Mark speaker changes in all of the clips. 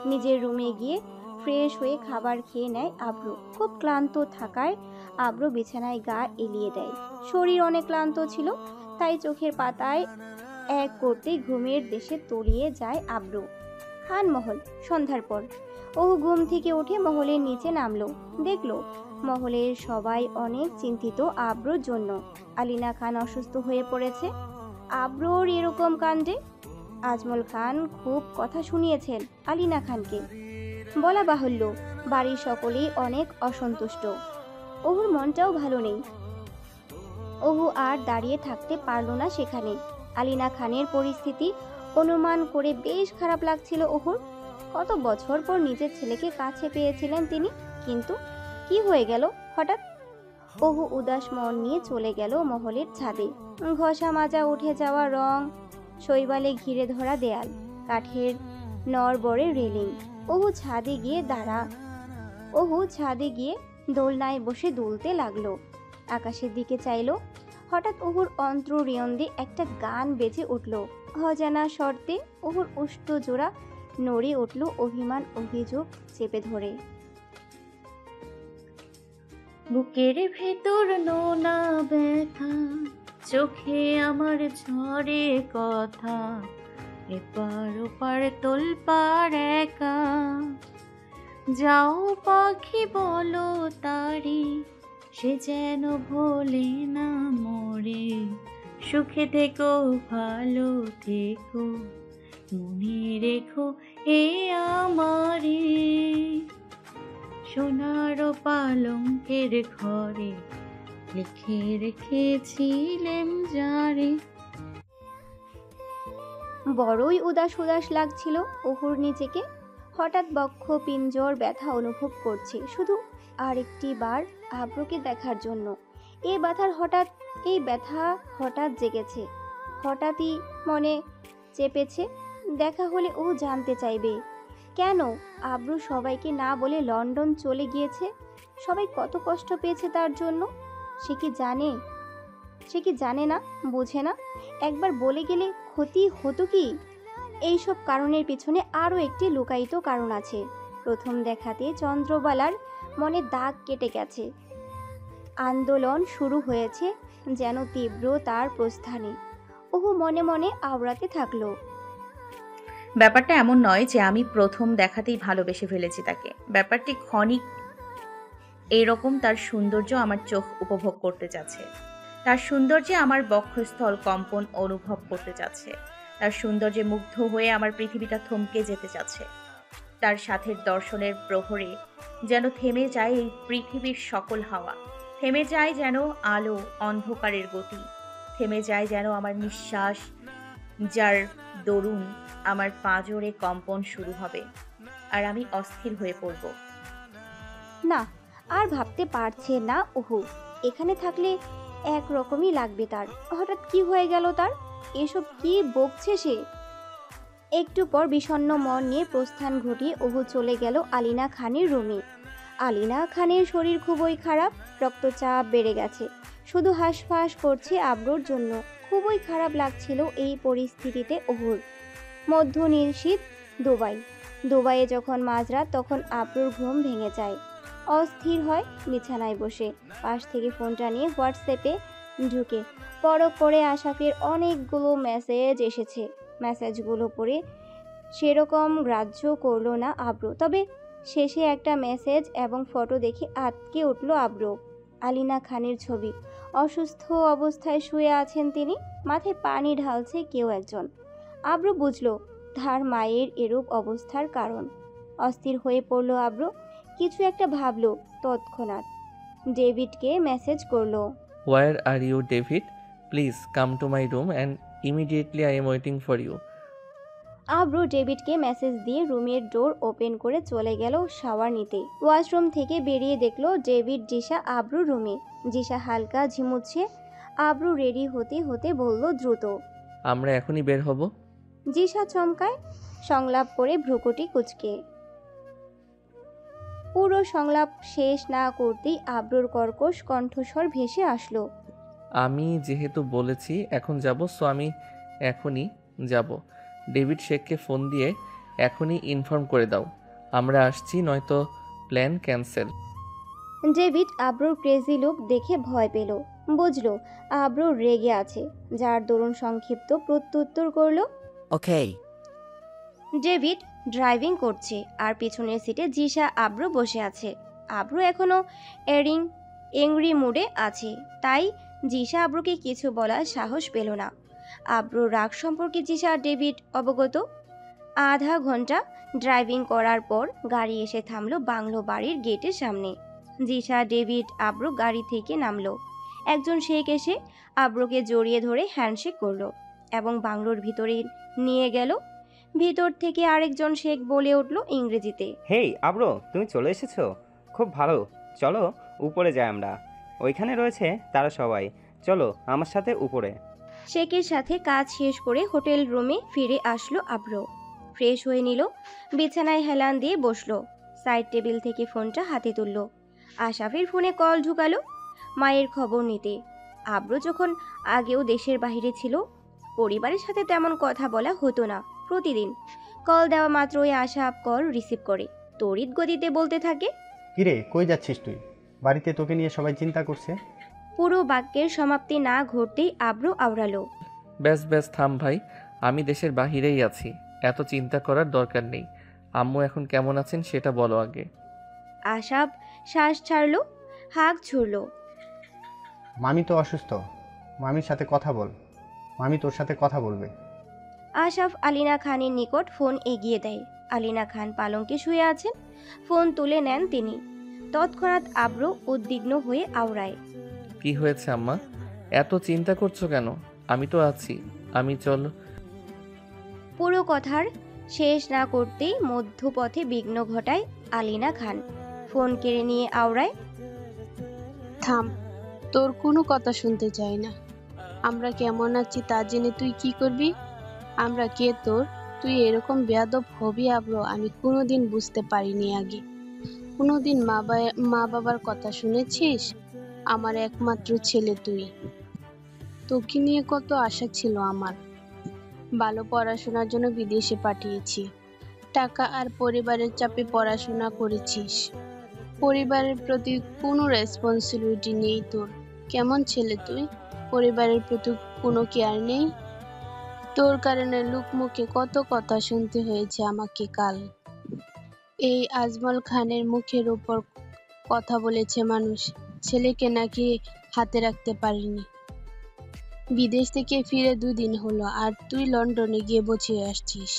Speaker 1: নিজের রুমে গিয়ে ফ্রেশ হয়ে খাবার খেয়ে নেয় আব্রু। খুব ক্লান্ত থাকায় আব্রু বিছানায় গা এলিয়ে দেয়। শরীর অনেক ক্লান্ত ছিল, তাই চোখের পাতায় এক করতে ঘুমের দেশে তলিয়ে যায় আব্রু। খানমহল। সন্ধ্যার পর ওহু ঘুম থেকে উঠে মহলের নিচে নামলো। দেখলো মহলের সবাই অনেক চিন্তিত আব্রুর জন্য। আলিনা খান অসুস্থ হয়ে পড়েছে। আব্রুর এরকম কাণ্ডে আজমল খান খুব কথা শুনিয়েছেন আলিনা খানকে। বলা বাহুল্য, বাড়ির সকলেই অনেক অসন্তুষ্ট। ওহুর মনটাও ভালো নেই। ওহু আর দাঁড়িয়ে থাকতে পারল না সেখানে। আলিনা খানের পরিস্থিতি অনুমান করে বেশ খারাপ লাগছিল ওহুর। কত বছর পর নিজের ছেলেকে কাছে পেয়েছিলেন তিনি, কিন্তু কি হয়ে গেল হঠাৎ? ওহু উদাস মন নিয়ে চলে গেল মহলের ছাদে। ঘষা মাজা উঠে যাওয়া রং, শৈবালে ঘিরে ধরা দেয়াল, কাঠের নড়বড়ে রেলিং। ওহু ছাদে গিয়ে দোলনায় বসে দুলতে লাগলো। আকাশের দিকে চাইলো। হঠাৎ ওহুর অন্তর্রিয়ন্দে একটা গান বেজে উঠল। অজানা শর্তে ওহুর উষ্ঠ জোড়া নড়ে উঠল অভিমান অভিযোগ চেপে ধরে।
Speaker 2: বুকের ভেতর নোনা ব্যথা, চোখে আমার ঝরে কথা, এপার ওপার তোলপাড় একা। যাও পাখি বলো তারি, সে যেন ভোলে না মোরে। সুখে থেকো ভালো থেকো, মনে রেখো এ আমারে। সোনার পালঙ্কের ঘরে লিখে রেখেছিলেম যারে।
Speaker 1: বড়ই উদাস উদাস লাগছিল ওহুর নিজেকে। হঠাৎ বক্ষ পিঞ্জর ব্যথা অনুভব করছে, শুধু আরেকটি বার আব্রুকে দেখার জন্য। এই ব্যথা হঠাৎ জেগেছে, হঠাৎই মনে চেপেছে। দেখা হলে ও জানতে চাইবে কেন আব্রু সবাইকে না বলে লন্ডন চলে গিয়েছে। সবাই কত কষ্ট পেয়েছে তার জন্য। সে কি জানে না, বোঝে না? একবার বলে গেলে ক্ষতি হতো কি? এইসব কারণের পিছনে আরও একটি লুকায়িত কারণ আছে। প্রথম দেখাতে চন্দ্রবালার মনে দাগ কেটে গেছে। আন্দোলন শুরু হয়েছে যেন তীব্র তার প্রস্থানে। ওহু মনে মনে আওড়াতে থাকলো।
Speaker 2: ব্যাপারটা এমন নয় যে আমি প্রথম দেখাতেই ভালোবেসে ফেলেছি তাকে। ব্যাপারটি ক্ষণিক এইরকম, তার সৌন্দর্য আমার চোখ উপভোগ করতে যাচ্ছে। তার সৌন্দর্যে আমার বক্ষস্থল কম্পন অনুভব করতে যাচ্ছে। তার সৌন্দর্যে মুগ্ধ হয়ে আমার পৃথিবীটা থমকে যেতে যাচ্ছে। তার সাথের দর্শনের প্রহরে যেন থেমে যায় এই পৃথিবীর সকল হাওয়া, থেমে যায় যেন আলো অন্ধকারের গতি, থেমে যায় যেন আমার নিঃশ্বাস, যার দরুন আমার পাঁজরে কম্পন শুরু হবে আর আমি অস্থির হয়ে পড়ব।
Speaker 1: না, আর ভাবতে পারছে না ওহু। এখানে থাকলে একরকমই লাগবে তার। হঠাৎ কি হয়ে গেল তার? এসব কি বকছে সে? একটু পর বিষণ্ণ মন নিয়ে প্রস্থান ঘটিয়ে ওহু চলে গেল আলিনা খানের রুমে। আলিনা খানের শরীর খুবই খারাপ, রক্তচাপ বেড়ে গেছে, শুধু হাঁসফাঁস করছে আব্রুর জন্য। খুবই খারাপ লাগছিল এই পরিস্থিতিতে ওহুর। মধ্য নিশীথ দুবাইয়ে যখন মাঝরাত, তখন আব্রুর ঘুম ভেঙে যায়। অস্থির হয় বিছানায় বসে। পাশ থেকে ফোনটা নিয়ে হোয়াটসঅ্যাপে ঢুকে পরখ করে আশাফের অনেকগুলো মেসেজ এসেছে। মেসেজগুলো পড়ে সেরকম গ্রাহ্য করলো না আব্রু, তবে শেষে একটা মেসেজ এবং ফটো দেখে আঁতকে উঠল আব্রু। আলিনা খানের ছবি। অসুস্থ অবস্থায় শুয়ে আছেন তিনি, মাথায় পানি ঢালছে কেউ একজন। আব্রু বুঝল তার মায়ের এরূপ অবস্থার কারণ। অস্থির হয়ে পড়ল আব্রু। কিছু একটা ভাবলো তৎক্ষণাৎ ডেভিডকে মেসেজ করলো।
Speaker 3: Where are you, David? Please come to my room and immediately I am waiting for you.
Speaker 1: Abru ডেভিডকে মেসেজ দিয়ে রুমের ডোর ওপেন করে চলে গেল শাওয়ার নিতে। ওয়াশরুম থেকে বেরিয়ে দেখলো ডেভিড জিশা আব্রু রুমে। জিশা হালকা ঝিমুচ্ছে। আব্রু রেডি হতে হতে বলল দ্রুত,
Speaker 3: আমরা এখনই বের হব।
Speaker 1: জিশা চমকায়, সংলাপ করে ভ্রুকুটি কুঁচকে। পুরো সংলাপ শেষ না করতেই আব্রুর কর্কশ কণ্ঠস্বর ভেসে আসলো,
Speaker 3: আমি যেহেতু বলেছি এখন যাব, সো আমি এখনই যাব। ডেভিড শেখকে ফোন দিয়ে এখনই ইনফর্ম করে দাও আমরা আসছি, নয়তো প্ল্যান ক্যান্সেল।
Speaker 1: ডেভিড আব্রুর ক্রেজি লুক দেখে ভয় পেল। বুঝলো আব্রু রেগে আছে, যার দরুন সংক্ষিপ্ত প্রত্যুত্তর করলো।
Speaker 4: ওকে।
Speaker 1: ডেভিড ড্রাইভিং করছে আর পিছনের সিটে জিশা আব্রু বসে আছে। আব্রু এখনো এংরি মুডে আছে, তাই জিশা আব্রুকে কিছু বলার সাহস পেল না। আব্রুর রাগ সম্পর্কে জিশা আর ডেভিড অবগত। আধা ঘন্টা ড্রাইভিং করার পর গাড়ি এসে থামলো বাংলো বাড়ির গেটের সামনে। জিশা, ডেভিড, আব্রু গাড়ি থেকে নামলো। একজন শেখ এসে আব্রুকে জড়িয়ে ধরে হ্যান্ডশেক করলো এবং বাংলোর ভিতরে নিয়ে গেল। ভিতর থেকে আরেকজন শেখ বলে উঠল ইংরেজিতে,
Speaker 5: হেই আব্রো, তুমি চলে এসেছো, খুব ভালো। চলো উপরে যাই আমরা, ওইখানে রয়েছে তারা সবাই। চলো আমার সাথে উপরে।
Speaker 1: শেখের সাথে কাজ শেষ করে হোটেল রুমে ফিরে আসলো আব্রু। ফ্রেশ হয়ে নিল, বিছানায় হেলান দিয়ে বসলো। সাইড টেবিল থেকে ফোনটা হাতে তুলল। আশাফের ফোনে কল ঢুকালো মায়ের খবর নিতে। আব্রু যখন আগেও দেশের বাইরে ছিল, পরিবারের সাথে তেমন কথা বলা হতো না। প্রতিদিন কল দেওয়া মাত্রই আশাফ কল রিসিভ করে তড়িৎ গতিতে বলতে থাকে,
Speaker 6: কিরে কই যাচ্ছিস তুই? বাড়িতে তোকে নিয়ে সবাই চিন্তা করছে।
Speaker 1: পুরো বাক্যের সমাপ্তি না ঘটতেই আব্রু আওড়ালো,
Speaker 3: ব্যাস ব্যাস থাম ভাই, আমি দেশের বাহিরেই আছি, এত চিন্তা করার দরকার নেই। আম্মু এখন কেমন আছেন সেটা বলো আগে।
Speaker 1: আশাফ শ্বাস ছাড়লো, হাঁক ছুড়ল,
Speaker 6: মামি তো অসুস্থ, মামির সাথে কথা বল, মামি তোর সাথে কথা বলবে।
Speaker 1: আশাফ আলিনা খানের নিকট ফোন এগিয়ে দেয়। আলিনা খান পালঙ্কে শুয়ে আছেন। ফোন তুলে নেন তিনি। তৎক্ষণাৎ আব্রু উদ্বিগ্ন হয়ে আওড়ায়,
Speaker 3: কি হয়েছে আম্মা, এত চিন্তা করছো কেন? আমি তো আছি, আমি চল।
Speaker 1: পুরো কথার শেষ না করতেই মধ্যপথে বিঘ্ন ঘটায় আলিনা খান। ফোন কেড়ে নিয়ে আওড়ায়,
Speaker 7: থাম, তোর কোনো কথা শুনতে চাই না। আমরা কেমন আছি তা জেনে তুই কি করবি? আমরা কে তোর? তুই এরকম বেয়াদব হবি আব্রো আমি কোনোদিন বুঝতে পারিনি আগে। কোনোদিন মা বাবার কথা শুনেছিস? আমার একমাত্র ছেলে তুই। তোকে নিয়ে কত আশা ছিল আমার। ভালো পড়াশোনার জন্য বিদেশে পাঠিয়েছি। টাকা আর পরিবারের চাপে পড়াশোনা করেছিস। পরিবারের প্রতি কোনো রেসপন্সিবিলিটি নেই তোর। কেমন ছেলে তুই? পরিবারের প্রতি কোনো কেয়ার নেই। তোর কারণে লোকমুখে কত কথা শুনতে হয়েছে আমাকে কাল। এই আজমল খানের মুখের উপর কথা বলেছে মানুষ, ছেলেকে নাকি হাতে রাখতে পারিনি। বিদেশ থেকে ফিরে 2 দিন হলো আর তুই লন্ডনে গিয়ে বসে আসছিস।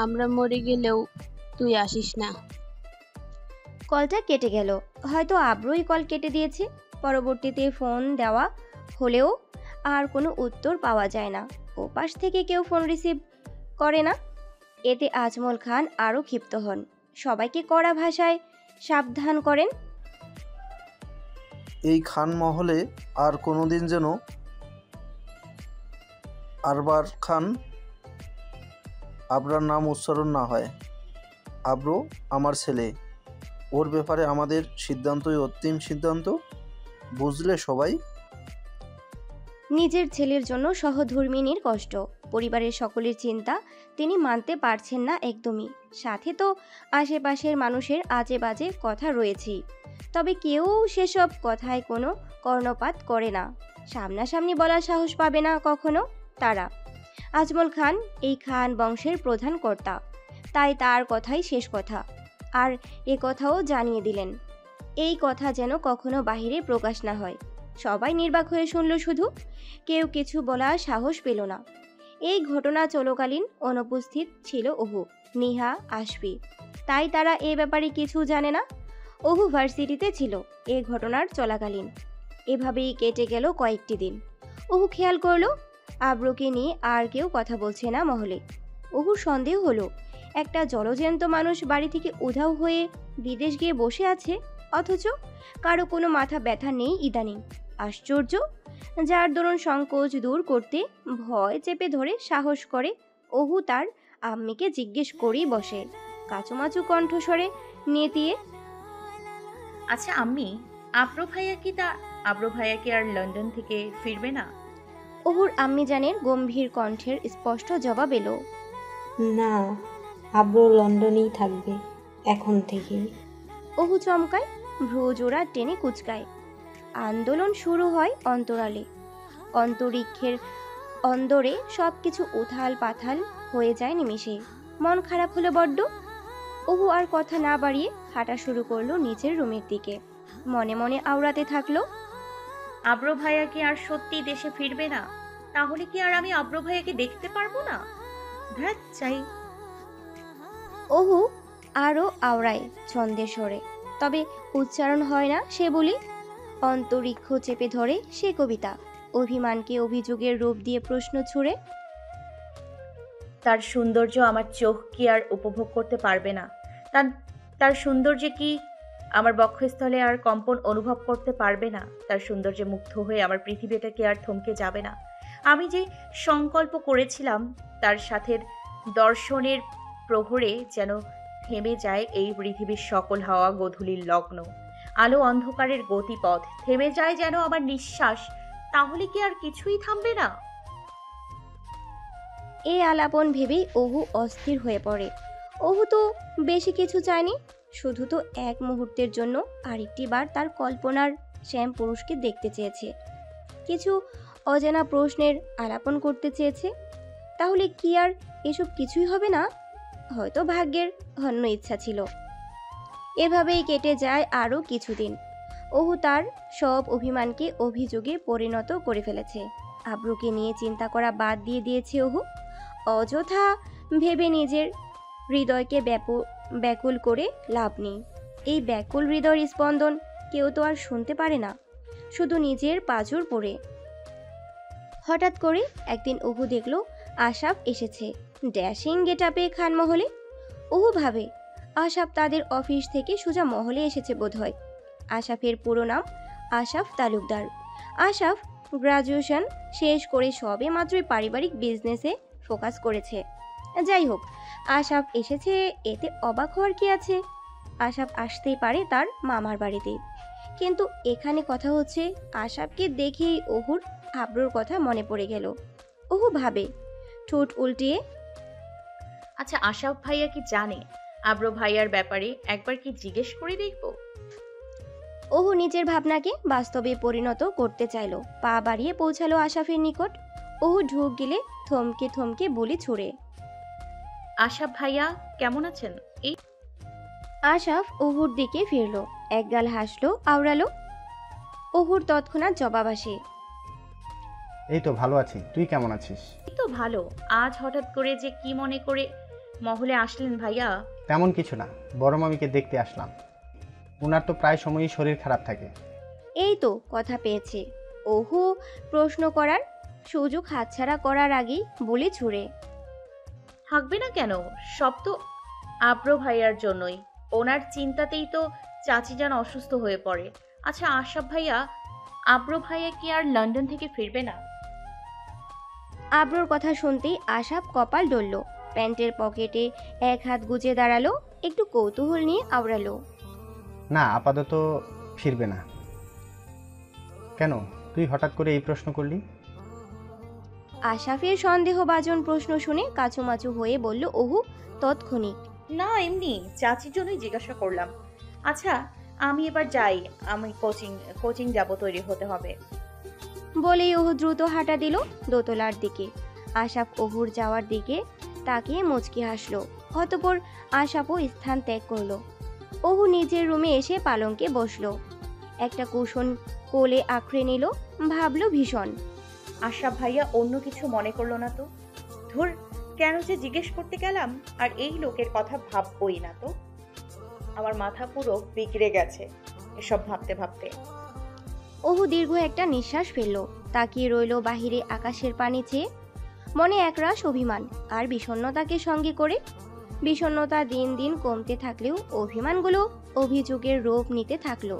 Speaker 7: আমরা মরে গেলেও তুই আসিস না।
Speaker 1: কলটা কেটে গেল। হয়তো আব্রুই কল কেটে দিয়েছে। পরবর্তীতে ফোন দেওয়া হলেও আর কোনো উত্তর পাওয়া যায় না। ওপাশ থেকে কেউ ফোন রিসিভ করে না। এতে আজমল খান আরও ক্ষিপ্ত হন। সবাইকে কড়া ভাষায় সাবধান করেন,
Speaker 8: এই খান মহলে আর কোনোদিন যেন আরবার খান আবরার নাম উচ্চারণ না হয়। আব্রো আমার ছেলে, ওর ব্যাপারে আমাদের সিদ্ধান্তই অন্তিম সিদ্ধান্ত, বুঝলে সবাই?
Speaker 1: নিজের ছেলের জন্য সহধর্মিনীর কষ্ট, পরিবারের সকলের চিন্তা তিনি মানতে পারছেন না একদমই। সাথে তো আশেপাশের মানুষের আজে বাজে কথা রয়েছেই। তবে কেউ সেসব কথায় কোনো কর্ণপাত করে না। সামনাসামনি বলার সাহস পাবে না কখনো তারা। আজমল খান এই খান বংশের প্রধান কর্তা, তাই তার কথাই শেষ কথা। আর এ কথাও জানিয়ে দিলেন, এই কথা যেন কখনো বাহিরে প্রকাশ না হয়। সবাই নির্বাক হয়ে শুনল শুধু, কেউ কিছু বলার সাহস পেল না। এই ঘটনা চলাকালীন অনুপস্থিত ছিল অহু, নিহা, আশফি, তাই তারা এ ব্যাপারে কিছু জানে না। অহু ভার্সিটিতে ছিল এ ঘটনার চলাকালীন। এভাবেই কেটে গেল কয়েকটি দিন। অহু খেয়াল করলো আব্রুকে নিয়ে আর কেউ কথা বলছে না মহলে। অহুর সন্দেহ হলো একটা জলজ্যান্ত মানুষ বাড়ি থেকে উধাও হয়ে বিদেশ গিয়ে বসে আছে, অথচ কারো কোনো মাথা ব্যথা নেই ইদানিং। আশ্চর্য, যার দরুন সংকোচ দূর করতে ভয় চেপে ধরে সাহস করে অহু তার আম্মিকে জিজ্ঞেস করেই বসে কাচুমাচু কণ্ঠস্বরে নেতিয়ে,
Speaker 2: আচ্ছা আম্মি, আব্রু ভাইয়া কি আর লন্ডন থেকে ফিরবে না?
Speaker 1: অহুর আম্মি জানের গম্ভীর কণ্ঠের স্পষ্ট জবাব এলো,
Speaker 9: না,
Speaker 4: আব্রু লন্ডনেই থাকবে এখন থেকেই।
Speaker 1: অহু চমকায়, ভ্রুজোড়া টেনে কুচকায়। আন্দোলন শুরু হয় অন্তরালে। অন্তরিক্ষের অন্দরে সবকিছু উথাল পাথাল হয়ে যায় নিমেষে। মন খারাপ হলো বড্ড। অহু আর কথা না বাড়িয়ে হাঁটা শুরু করলো নিচের রুমের দিকে। মনে মনে আওড়াতে থাকলো,
Speaker 2: আব্রো ভাইয়া কি আর সত্যি দেশে ফিরবে না? তাহলে কি আর আমি আব্রো ভাইয়াকে দেখতে পারবো না? ধ্যাৎ চাই।
Speaker 1: অহু আরও আওড়ায় ছন্দের স্বরে, তবে উচ্চারণ হয় না সে বলি। অন্তরিক্ষ চেপে ধরে সে কবিতা, অভিমানকে অভিযোগের রূপ দিয়ে প্রশ্ন ছুড়ে।
Speaker 2: তার সৌন্দর্য আমার চোখ কি আর উপভোগ করতে পারবে না? তার তার সৌন্দর্যে কি আমার বক্ষস্থলে আর কম্পন অনুভব করতে পারবে না? তার সৌন্দর্যে মুগ্ধ হয়ে আমার পৃথিবীটা কি আর থমকে যাবে না? আমি যে সংকল্প করেছিলাম তার সাথে দর্শনের প্রহরে যেন থেমে যায় এই পৃথিবীর সকল হাওয়া গোধূলির লগ্ন, আলো অন্ধকারের গতিপথ, থেমে যায় যেন আমার নিঃশ্বাস। তাহলে কি আর কিছুই থামবে না?
Speaker 1: এই আলাপন ভেবেই অহু অস্থির হয়ে পড়ে। অহু তো বেশি কিছু চায়নি, শুধু তো এক মুহূর্তের জন্য আরেকটি বার তার কল্পনার শ্যাম পুরুষকে দেখতে চেয়েছে। কিছু অজানা প্রশ্নের আলাপন করতে চেয়েছে। তাহলে কি আর এসব কিছুই হবে না? হয়তো ভাগ্যের অন্য ইচ্ছা ছিল। এভাবেই কেটে যায় আরও কিছুদিন। অহু তার সব অভিমানকে অভিযোগে পরিণত করে ফেলেছে। আব্রুকে নিয়ে চিন্তা করা বাদ দিয়ে দিয়েছে অহু। অযথা ভেবে নিজের হৃদয়কে ব্যাকুল করে লাভ নেই। এই ব্যাকুল হৃদয়ের স্পন্দন কেউ তো আর শুনতে পারে না, শুধু নিজের পাঁজর পড়ে। হঠাৎ করে একদিন অহু দেখল আশাফ এসেছে ড্যাশিং গেটআপে খানমহলে। অহু ভাবে আশাফ তাদের অফিস থেকে সোজা মহলে এসেছে বোধহয়। আশাফের পুরো নাম আশাফ তালুকদার। আশাফ গ্রাজুয়েশন শেষ করে সবে মাত্রই পারিবারিক বিজনেসে ফোকাস করেছে। যাই হোক, আশাফ এসেছে এতে অবাক হওয়ার কি আছে? আশাফ আসতেই পারে তার মামার বাড়িতে, কিন্তু এখানে কথা হচ্ছে আশাফকে দেখেই অহুর আব্রুর কথা মনে পড়ে গেল। অহু ভাবে, ঠোঁট উল্টিয়ে,
Speaker 2: আচ্ছা, আশাফ ভাইয়া কি জানে আব্রো ভাইয়ার ব্যাপারে? একবার কি জিজ্ঞেস করে দেখবো?
Speaker 1: অহু নিজের ভাবনাকে বাস্তবে পরিণত করতে চাইল। পা বাড়িয়ে পৌঁছালো আশাফের নিকট। অহু ঢুক গেলে থমকে থমকে বলি ছুড়ে,
Speaker 2: আশাফ ভাইয়া কেমন আছেন? এই
Speaker 1: আশাফ অহুর দিকে ফিরল, একগাল হাসলো, আওড়ালো। অহুর তৎক্ষণাৎ জবাব আসে,
Speaker 6: এই তো ভালো আছি, তুই কেমন আছিস?
Speaker 2: তো ভালো। আজ হঠাৎ করে যে কি মনে করে মহলে আসলেন ভাইয়া?
Speaker 6: তেমন কিছু না, বড় মামিকে দেখতে আসলাম। ওনার তো প্রায় সময়ই শরীর খারাপ থাকে।
Speaker 1: এই তো কথা পেয়েছে। অহু প্রশ্ন করার সুযোগ হাতছাড়া করার আগেই বলি ছুড়ে,
Speaker 2: থাকবে না কেন? সব তো আব্রো ভাইয়ার জন্যই। ওনার চিন্তাতেই তো চাচি যান অসুস্থ হয়ে পড়ে। আচ্ছা আশাফ ভাইয়া, আব্রো ভাইয়া কি আর লন্ডন থেকে ফিরবে না?
Speaker 1: আব্রুর কথা শুনতেই আশাফ কপাল ডলল, প্যান্টের পকেটে এক হাত গুজে দাঁড়ালো, একটু কৌতূহল নিয়ে আওড়ালো,
Speaker 6: না, আপাতত ফিরবে না। কেন, তুই হঠাৎ করে এই প্রশ্ন করলি?
Speaker 1: আশাফের সন্দেহভাজন প্রশ্ন শুনে কাচুমাচু হয়ে বলল অহু তৎক্ষণিক,
Speaker 2: না, এমনি চাচির জন্যই জিজ্ঞাসা করলাম। আচ্ছা আমি এবার যাই, আমি কোচিং যাব, তৈরি হতে হবে।
Speaker 1: বলেই অহু দ্রুত হাঁটা দিল দোতলার দিকে। আশাফ অহুর যাওয়ার দিকে তাকিয়ে মুচকি হাসলো। অতঃপর আশাফও স্থান ত্যাগ করলো। অহু নিজের রুমে এসে পালঙ্কে বসলো, একটা কুশন কোলে আঁকড়ে নিল, ভাবলো ভীষণ।
Speaker 2: আশাফ ভাইয়া অন্য কিছু মনে করলো না তো? ধুর, কেন যে জিজ্ঞেস করতে গেলাম। আর এই লোকের কথা ভাববই না তো। আমার মাথা পুরো বিগড়ে গেছে এসব ভাবতে ভাবতে।
Speaker 1: অহু দীর্ঘ একটা নিঃশ্বাস ফেলল, তাকিয়ে রইল বাহিরে আকাশের পানি চেয়ে। মনে একরাশ অভিমান আর বিষণ্ণতাকে সঙ্গে করে। বিষণ্ণতা দিন দিন কমতে থাকলেও অভিমানগুলো অভিযোগের রূপ নিতে থাকলো।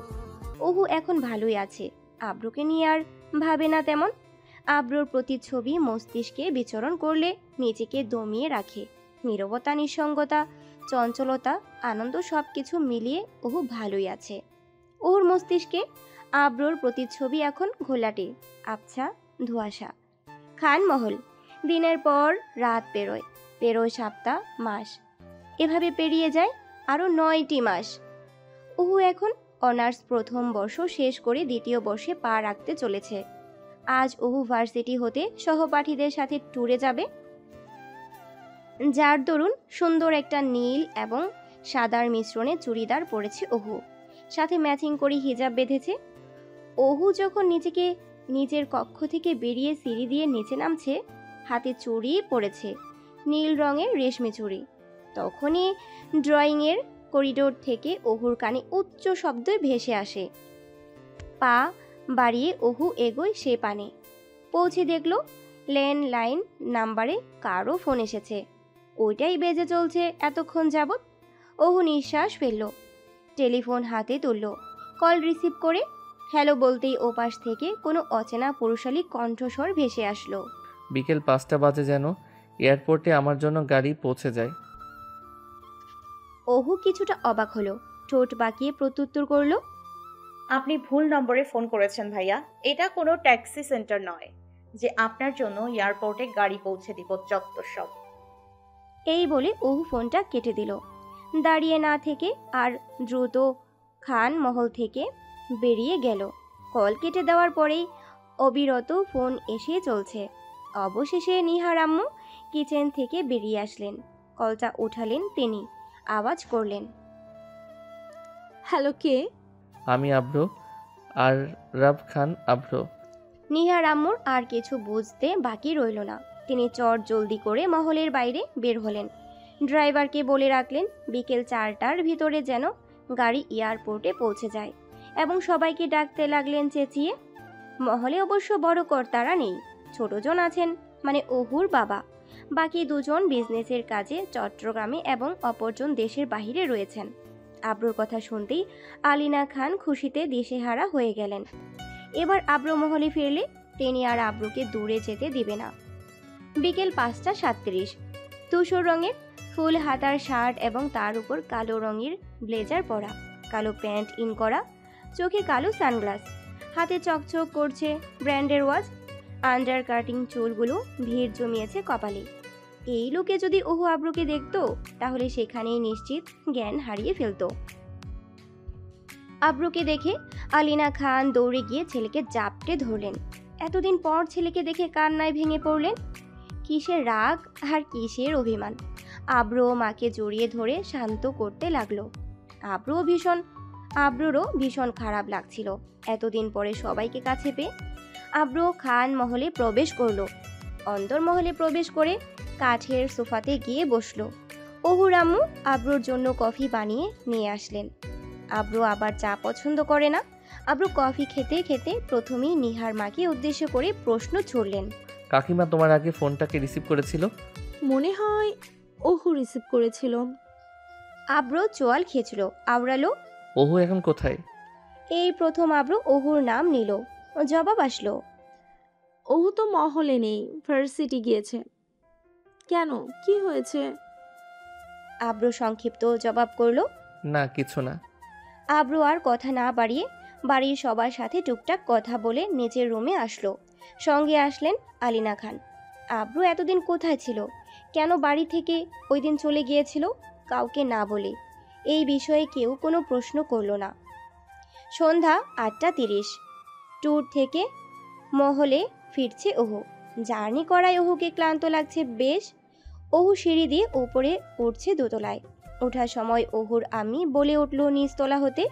Speaker 1: অহু এখন ভালোই আছে, আব্রুকে নিয়ে আর ভাবে না তেমন। আব্রুর প্রতিচ্ছবি মস্তিষ্কে বিচরণ করলে নিজেকে দমিয়ে রাখে। নীরবতা, নিঃসঙ্গতা, চঞ্চলতা, আনন্দ সবকিছু মিলিয়ে অহু ভালোই আছে। ওর মস্তিষ্কে আব্রুর প্রতিচ্ছবি এখন ঘোলাটে, আবছা, ধোঁয়াশা। খানমহল, দিনের পর রাত পেরোয়, পেরোয় সপ্তাহ, মাস। এভাবে পেরিয়ে যায় আরও 9টি মাস। ওহু এখন অনার্স প্রথম বর্ষ শেষ করে দ্বিতীয় বর্ষে পা রাখতে চলেছে। আজ ওহু ভার্সিটি হতে সহপাঠীদের সাথে ট্যুরে যাবে, যার দরুন সুন্দর একটা নীল এবং সাদার মিশ্রণে চুড়িদার পরেছে ওহু, সাথে ম্যাচিং করে হিজাব বেঁধেছে। ওহু যখন নিজেকে নিজের কক্ষ থেকে বেরিয়ে সিঁড়ি দিয়ে নিচে নামছে, হাতে চুড়ি পড়েছে, নীল রঙের রেশমি চুড়ি। তখনই ড্রয়িংয়ের করিডোর থেকে ওহুর কানে উচ্চ শব্দ ভেসে আসে। পা বাড়িয়ে ওহু এগোয় সে পানে। পৌঁছে দেখল ল্যান্ডলাইন নাম্বারে কারো ফোন এসেছে। ওইটাই বেজে চলছে এতক্ষণ যাবৎ। ওহু নিঃশ্বাস ফেলল, টেলিফোন হাতে তুলল। কল রিসিভ করে হ্যালো বলতেই ওপাশ থেকে কোনো অচেনা পুরুষালী কণ্ঠস্বর ভেসে আসলো।
Speaker 3: বিকেল 5টা বাজে যেন এয়ারপোর্টে আমার জন্য গাড়ি পৌঁছে যায়।
Speaker 1: ওহু কিছুটা অবাক হলো, ঠোঁট বাঁকিয়ে প্রত্যুত্তর করল,
Speaker 2: আপনি ভুল নম্বরে ফোন করেছেন ভাইয়া। এটা কোনো ট্যাক্সি সেন্টার নয় যে আপনার জন্য এয়ারপোর্টে গাড়ি পৌঁছে দিব, যত সব।
Speaker 1: এই বলে ওহু ফোনটা কেটে দিল। দাঁড়িয়ে না থেকে আর দ্রুত খান মহল থেকে বেরিয়ে গেল। কল কেটে দেওয়ার পরেই অবিরত ফোন এসে চলছে। অবশেষে নিহার আম্মু কিচেন থেকে বেরিয়ে আসলেন। কলটা উঠালেন তিনি, আওয়াজ করলেন,
Speaker 9: হ্যালো, কে?
Speaker 3: আমি আব্রো, আর রাব খান আব্রো।
Speaker 1: নিহার আম্মুর আর কিছু বুঝতে বাকি রইল না। তিনি চট জলদি করে মহলের বাইরে বের হলেন। ড্রাইভারকে বলে রাখলেন বিকেল 4টার ভিতরে যেন গাড়ি এয়ারপোর্টে পৌঁছে যায় এবং সবাইকে ডাকতে লাগলেন চেঁচিয়ে। মহলে অবশ্য বড় কর্তারা নেই, ছোটজন আছেন, মানে ওহুর বাবা। বাকি দুজন বিজনেসের কাজে চট্টগ্রামে এবং অপরজন দেশের বাহিরে রয়েছেন। আব্রুর কথা শুনতেই আলিনা খান খুশিতে দিশেহারা হয়ে গেলেন। এবার আব্রু মহলে ফিরলে তিনি আর আব্রুকে দূরে যেতে দিবে না। বিকেল 5:37। ধূসর রঙের ফুল হাতার শার্ট এবং তার উপর কালো রঙের ব্লেজার পরা, কালো প্যান্ট ইন করা, চোখে কালো সানগ্লাস, হাতে চকচক করছে ব্র্যান্ডের ওয়াচ, আন্ডার কাটিং চুলগুলো ভিড় জমিয়েছে কপালে। এই লোকে যদি ওহু আব্রুকে দেখতো তাহলে সেখানেই নিশ্চিত জ্ঞান হারিয়ে ফেলতো। আব্রুকে দেখে আলিনা খান দৌড়ে গিয়ে ছেলেকে জাপটে ধরলেন। এতদিন পর ছেলেকে দেখে কান্নায় ভেঙে পড়লেন। কিসের রাগ আর কিসের অভিমান। আব্রু মাকে জড়িয়ে ধরে শান্ত করতে লাগলো। আব্রুরও ভীষণ খারাপ লাগছিল এতদিন পরে সবাইকে কাছে পেয়ে। আব্রু খান মহলে প্রবেশ করলো। অন্দরমহলে প্রবেশ করে কাঠের সোফাতে গিয়ে বসলো। ওহুর আম্মু আব্রুর জন্য কফি বানিয়ে নিয়ে আসলেন। আব্রু আবার চা পছন্দ করে না। আব্রু কফি খেতে খেতে প্রথমেই নিহার মাকে উদ্দেশ্য করে প্রশ্ন ছুড়লেন,
Speaker 3: কাকিমা তোমার আগে ফোনটাকে রিসিভ করেছিল?
Speaker 9: মনে হয় ওহু রিসিভ করেছিল।
Speaker 1: আব্রু চোয়াল খেঁচল, আওড়ালো,
Speaker 3: ওহু এখন কোথায়?
Speaker 1: এই প্রথম আব্রু ওহুর নাম নিল। জবাব আসলো,
Speaker 9: ওহু তো মহলে নেই, ভার্সিটি গিয়েছে। কেন, কি হয়েছে?
Speaker 1: আব্রু সংক্ষিপ্ত জবাব করলো,
Speaker 3: না কিছু না।
Speaker 1: আব্রু আর কথা না বাড়িয়ে বাড়ির সবার সাথে টুকটাক কথা বলে নিজের রুমে আসলো। সঙ্গে আসলেন আলিনা খান। আব্রু এতদিন কোথায় ছিল, কেন বাড়ি থেকে ওই দিন চলে গিয়েছিল কাউকে না বলে, এই বিষয়ে কেউ কোনো প্রশ্ন করল না। সন্ধ্যা 8:30। ট্যুর থেকে মহলে ফিরছে ওহু। জার্নি করায় ওহুকে ক্লান্ত লাগছে বেশ। ওহু সিঁড়ি দিয়ে উপরে উঠছে দোতলায়। ওঠার সময় ওহুর আম্মি বলে উঠল নিচতলা হতে,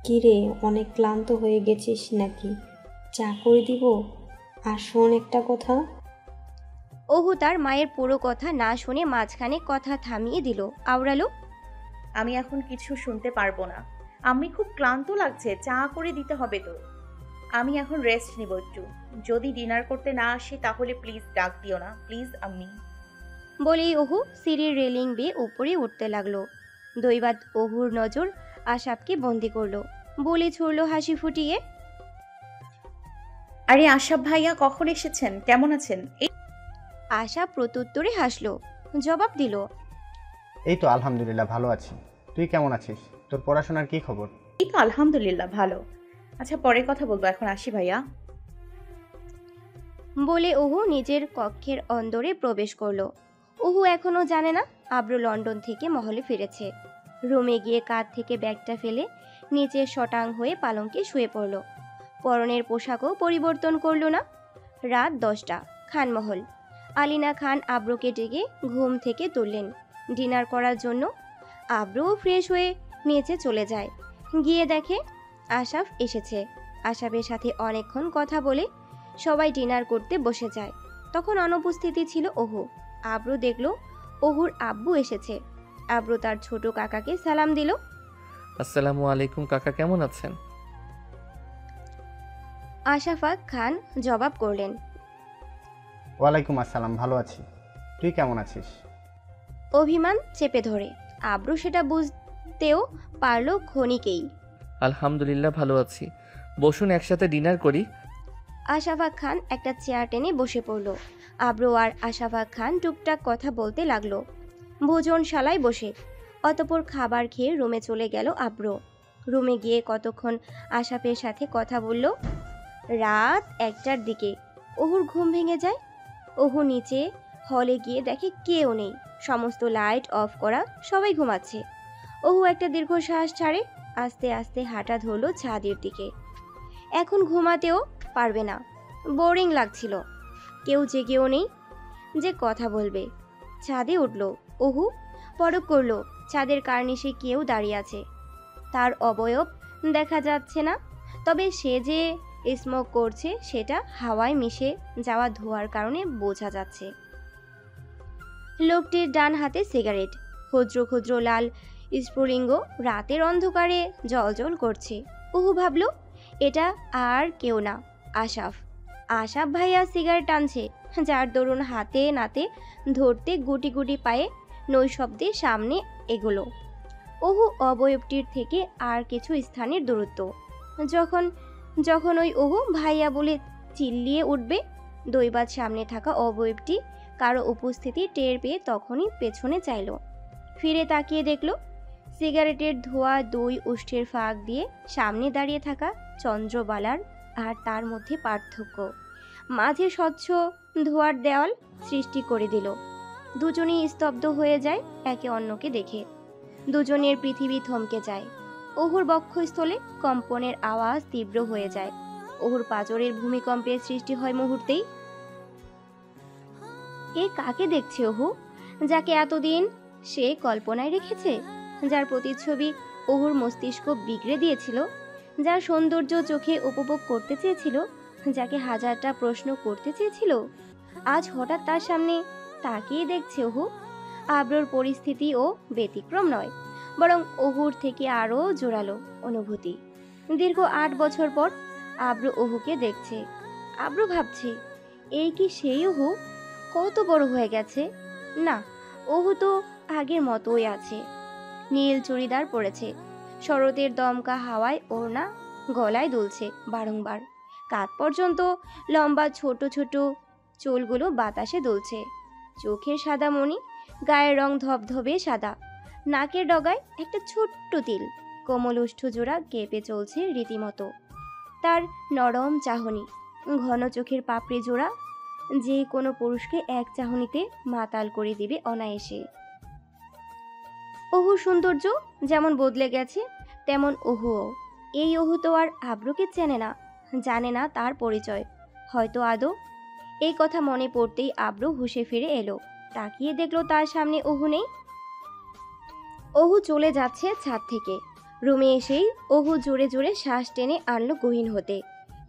Speaker 4: কিরে, অনেক ক্লান্ত হয়ে গেছিস নাকি? চা করে দিব? আর শোন একটা কথা।
Speaker 1: ওহু তার মায়ের পুরো কথা না শুনে মাঝখানে কথা থামিয়ে দিল, আওড়ালো,
Speaker 2: আমি এখন কিছু শুনতে পারবো না। আমি খুব ক্লান্ত লাগছে, চা করে দিতে হবে তো। আমি এখন রেস্ট নিব একটু। যদি ডিনার করতে না আসি তাহলে প্লিজ ডাক দিও না, প্লিজ আম্মি।
Speaker 1: বলেই ওহু সিঁড়ির রেলিং বেয়ে উপরে উঠতে লাগলো। দৈবাত ওহুর নজর আশাবকে বন্দি করলো। বলে ছুড়ল হাসি ফুটিয়ে,
Speaker 2: আরে আশাব ভাইয়া, কখন এসেছেন? কেমন আছেন?
Speaker 1: আশা প্রত্যুত্তরে হাসলো, জবাব দিল,
Speaker 6: এই তো আলহামদুলিল্লাহ ভালো আছি। তুই কেমন আছিস? তোর পড়াশোনার কি খবর?
Speaker 2: এই তো আলহামদুলিল্লাহ ভালো। আচ্ছা পরে কথা বলবো, এখন আসি ভাইয়া।
Speaker 1: বলে ওহু নিজের কক্ষের অন্দরে প্রবেশ করলো। ওহু এখনো জানে না আব্র লন্ডন থেকে মহলে ফিরেছে। রুমে গিয়ে কাঁধ থেকে ব্যাগটা ফেলে নিচে শটাং হয়ে পালঙ্কে শুয়ে পড়ল। পরনের পোশাকও পরিবর্তন করল না। রাত 10টা। খানমহল। আলিনা খান আব্রকে ডেকে ঘুম থেকে তুললেন ডিনার করার জন্য। আব্রও ফ্রেশ হয়ে নিচে চলে যায়। গিয়ে দেখে আশাফ এসেছে। আশাফের সাথে অনেকক্ষণ কথা বলে সবাই ডিনার করতে বসে যায়। তখন অনুপস্থিতি ছিল অহু। আব্র দেখল অহুর আব্বু এসেছে। আব্র তার ছোট কাকাকে সালাম দিল।
Speaker 3: আসসালামু আলাইকুম কাকা, কেমন আছেন?
Speaker 1: আশাফা খান জবাব করলেন,
Speaker 6: ওয়ালাইকুম আসসালাম, ভালো আছি। তুই কেমন আছিস?
Speaker 1: অভিমান চেপে ধরে। আব্র সেটা বুঝতেও পারল ক্ষণিকেই।
Speaker 3: আলহামদুলিল্লাহ ভালো আছি, বসুন একসাথে ডিনার করি।
Speaker 1: আশাফা খান একটা চেয়ার টেনে বসে পড়ল। আব্র আর আশাফা খান টুকটাক কথা বলতে লাগলো ভোজনশালায় বসে। অতঃপর খাবার খেয়ে রুমে চলে গেল আব্র। রুমে গিয়ে কতক্ষণ আশাফের সাথে কথা বলল। রাত 1টার দিকে অহুর ঘুম ভেঙে যায়। অহু নিচে হলে গিয়ে দেখে কেউ নেই, সমস্ত লাইট অফ করা, সবাই ঘুমাচ্ছে। অহু একটা দীর্ঘশ্বাস ছাড়ে। আস্তে আস্তে হাঁটা ধরল ছাদের দিকে। এখন ঘুমাতেও পারবে না, বোরিং লাগছিল। কেউ জেগেও নেই যে কথা বলবে। ছাদে উঠল অহু। পরখ করল ছাদের কার্নিশে কেউ দাঁড়িয়ে আছে। তার অবয়ব দেখা যাচ্ছে না, তবে সে যে স্মোক করছে সেটা হাওয়ায় মিশে যাওয়া ধোঁয়ার কারণে বোঝা যাচ্ছে। লোকটির ডান হাতে সিগারেট, ক্ষুদ্র ক্ষুদ্র লাল স্ফুলিঙ্গ রাতের অন্ধকারে জ্বলজ্বল করছে। অহু ভাবল এটা আর কেউ না, আশাফ। আশাফ ভাইয়া সিগারেট টানছে, যার দরুন হাতে নাতে ধরতে গুটি গুটি পায়ে নৈশব্দে সামনে এগোলো। অহু অবয়বটির থেকে আর কিছু স্থানের দূরত্ব। যখন যখন ওই অহু ভাইয়া বলে চিল্লিয়ে উঠবে, দৈবাত সামনে থাকা অবয়বটি কারো উপস্থিতি টের পেয়ে তখনই পেছনে চাইল। ফিরে তাকিয়ে দেখল সিগারেটের ধোঁয়া 2 উষ্ঠের ফাঁক দিয়ে সামনে দাঁড়িয়ে থাকা চন্দ্রবালার আর তার মধ্যে পার্থক্য। মাঝে স্বচ্ছ ধোঁয়ার দেওয়াল সৃষ্টি করে দিল। দুজনেই স্তব্ধ হয়ে যায় একে অন্যকে দেখে। দুজনের পৃথিবী থমকে যায়। অহুর বক্ষস্থলে কম্পনের আওয়াজ তীব্র হয়ে যায়। অহুর পাঁজরের ভূমিকম্পের সৃষ্টি হয় মুহূর্তেই। এ কাকে দেখছে অহু? যাকে এতদিন সে কল্পনায় রেখেছে, যার প্রতিচ্ছবি অহুর মস্তিষ্ক বিগড়ে দিয়েছিল, যার সৌন্দর্য চোখে উপভোগ করতে চেয়েছিল, যাকে হাজারটা প্রশ্ন করতে চেয়েছিল, আজ হঠাৎ তার সামনে তাকিয়ে দেখছে অহু। আব্রর পরিস্থিতিও ব্যতিক্রম নয়, বরং অহুর থেকে আরও জোরালো অনুভূতি। দীর্ঘ 8 বছর পর আব্র অহুকে দেখছে। আব্র ভাবছে, এই কি সেই অহু? কত বড় হয়ে গেছে। না, অহু তো আগের মতোই আছে। নীল চুড়িদার পরেছে, শরতের দমকা হাওয়ায় ওড়না গলায় দুলছে বারংবার। কাঁধ পর্যন্ত লম্বা ছোট ছোট চুলগুলো বাতাসে দুলছে। চোখের সাদা মণি, গায়ের রং ধবধবে সাদা, নাকের ডগায় একটা ছোট্ট তিল, কোমল ওষ্ঠজোড়া কেঁপে চলছে রীতিমতো। তার নরম চাহনি, ঘন চোখের পাপড়ি জোড়া, যে কোনো পুরুষকে এক চাহনিতে মাতাল করে দিবে অনায়াসে। অহুর সৌন্দর্য যেমন বদলে গেছে, তেমন অহুও। এই অহু তো আর আব্রুকে চেনে না, জানে না তার পরিচয় হয়তো আদৌ। এই কথা মনে পড়তেই আব্রু হুঁশে ফিরে এলো। তাকিয়ে দেখলো তার সামনে অহু নেই। অহু চলে যাচ্ছে ছাদ থেকে। রুমে এসেই অহু জোরে জোরে শ্বাস টেনে আনলো গহীন হতে।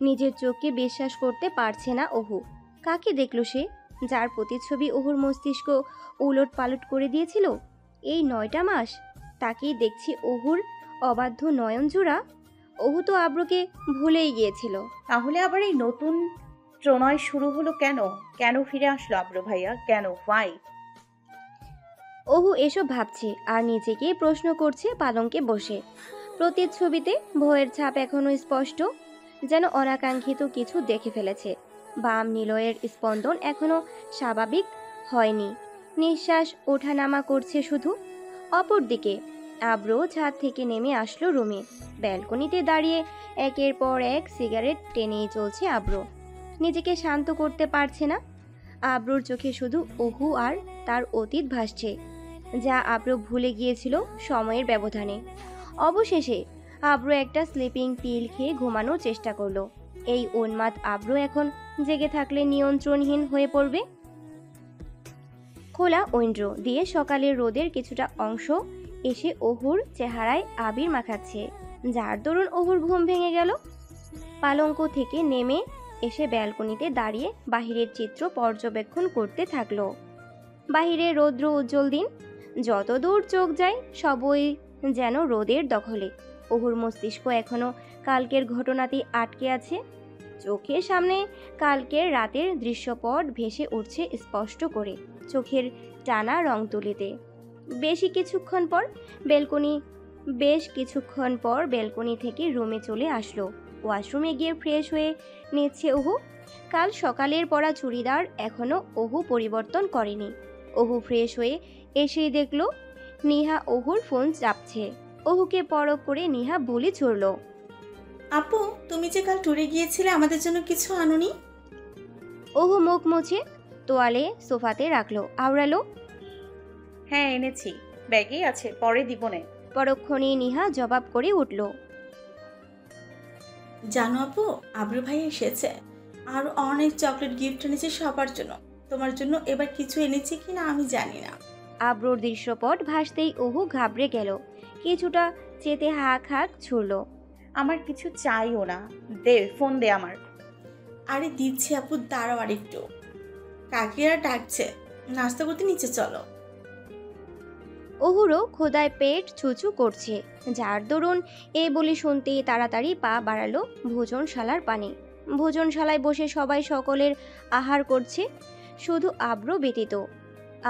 Speaker 1: নিজের চোখকে বিশ্বাস করতে পারছে না অহু। কাকে দেখল সে, যার প্রতিচ্ছবি অহুর মস্তিষ্ক উলট পালট করে দিয়েছিল এই 9টা মাস? তাকেই দেখছি অহুর অবাধ্য নয়ন জোড়া। অহু তো আব্রুকে ভুলেই গিয়েছিল।
Speaker 2: তাহলে আবার এই নতুন প্রণয় শুরু হলো কেন? কেন ফিরে আসলো আব্র ভাইয়া? কেন? ওয়াই?
Speaker 1: অহু এসব ভাবছে আর নিজেকেই প্রশ্ন করছে পালঙ্কে বসে। প্রতিচ্ছবিতে ভয়ের ছাপ এখনো স্পষ্ট, যেন অনাকাঙ্ক্ষিত কিছু দেখে ফেলেছে। বাম নিলয়ের স্পন্দন এখনো স্বাভাবিক হয়নি, নিঃশ্বাস ওঠানামা করছে শুধু। অপরদিকে আব্র ছাদ থেকে নেমে আসলো রুমে। ব্যালকনিতে দাঁড়িয়ে একের পর এক সিগারেট টেনেই চলছে আব্র। নিজেকে শান্ত করতে পারছে না। আব্রুর চোখে শুধু অহু আর তার অতীত ভাসছে। যা আব্রু ভুলে গিয়েছিল সময়ের ব্যবধানে। অবশেষে আব্রু একটা স্লিপিং পিল খেয়ে ঘুমানোর চেষ্টা করলো। এই উন্মাদ আব্রু এখন জেগে থাকলে নিয়ন্ত্রণহীন হয়ে পড়বে। খোলা উইন্ডো দিয়ে সকালের রোদের কিছুটা অংশ এসে অহুর চেহারায় আবির মাখাচ্ছে, যার দরুন অহুর ঘুম ভেঙে গেল। পালঙ্ক থেকে নেমে এসে ব্যালকনিতে দাঁড়িয়ে বাহিরের চিত্র পর্যবেক্ষণ করতে থাকলো। বাহিরে রৌদ্র উজ্জ্বল দিন, যত দূর চোখ যায় সবই যেন রোদের দখলে। অহুর মস্তিষ্ক এখনো কালকের ঘটনাতেই আটকে আছে। চোখের সামনে কালকের রাতের দৃশ্যপট ভেসে উঠছে স্পষ্ট করে, চোখের টানা রং তুলিতে। বেশ কিছুক্ষণ পর ব্যালকনি থেকে রুমে চলে আসলো। ওয়াশরুমে গিয়ে ফ্রেশ হয়ে নিচ্ছে অহু। কাল সকালের পরা চুড়িদার এখনো অহু পরিবর্তন করেনি। অহু ফ্রেশ হয়ে এসেই দেখলো নিহা অহুর ফোন চাপছে। অহুকে পরখ করে নিহা বলে ছুড়ল,
Speaker 10: আপু, তুমি যে কাল ট্যুরে গিয়েছিলে আমাদের জন্য কিছু আনোনি?
Speaker 1: অহু মুখ মুছে তোয়ালে সোফাতে রাখলো, আওড়ালো,
Speaker 2: হ্যাঁ এনেছি, ব্যাগেই আছে, পরে দিবনে।
Speaker 1: পরক্ষণে নিহা জবাব করে উঠল,
Speaker 10: জানো আপু, আবরু ভাই এসেছে, আরো অনেক চকলেট গিফট এনেছে সবার জন্য। তোমার জন্য এবার কিছু এনেছি কিনা আমি জানি না।
Speaker 1: আব্রুর দৃশ্যপট ভাসতেই অহু ঘাবড়ে গেল, কিছুটা চেতে হাঁক হাঁক ছুড়ল।
Speaker 2: আমার কিছু চাইও না, দে ফোন দে আমার।
Speaker 10: আরে দিচ্ছি আপু, দাঁড়াও আর একটু, কাকিরা ডাকছে, নাস্তা করতে নিচে চলো।
Speaker 1: অহুরও খোদায় পেট ছুঁচু করছে, যার দরুন এই বলি শুনতেই তাড়াতাড়ি পা বাড়ালো ভোজনশালার পানে। ভোজনশালায় বসে সবাই সকলের আহার করছে, শুধু আব্রু ব্যতীত।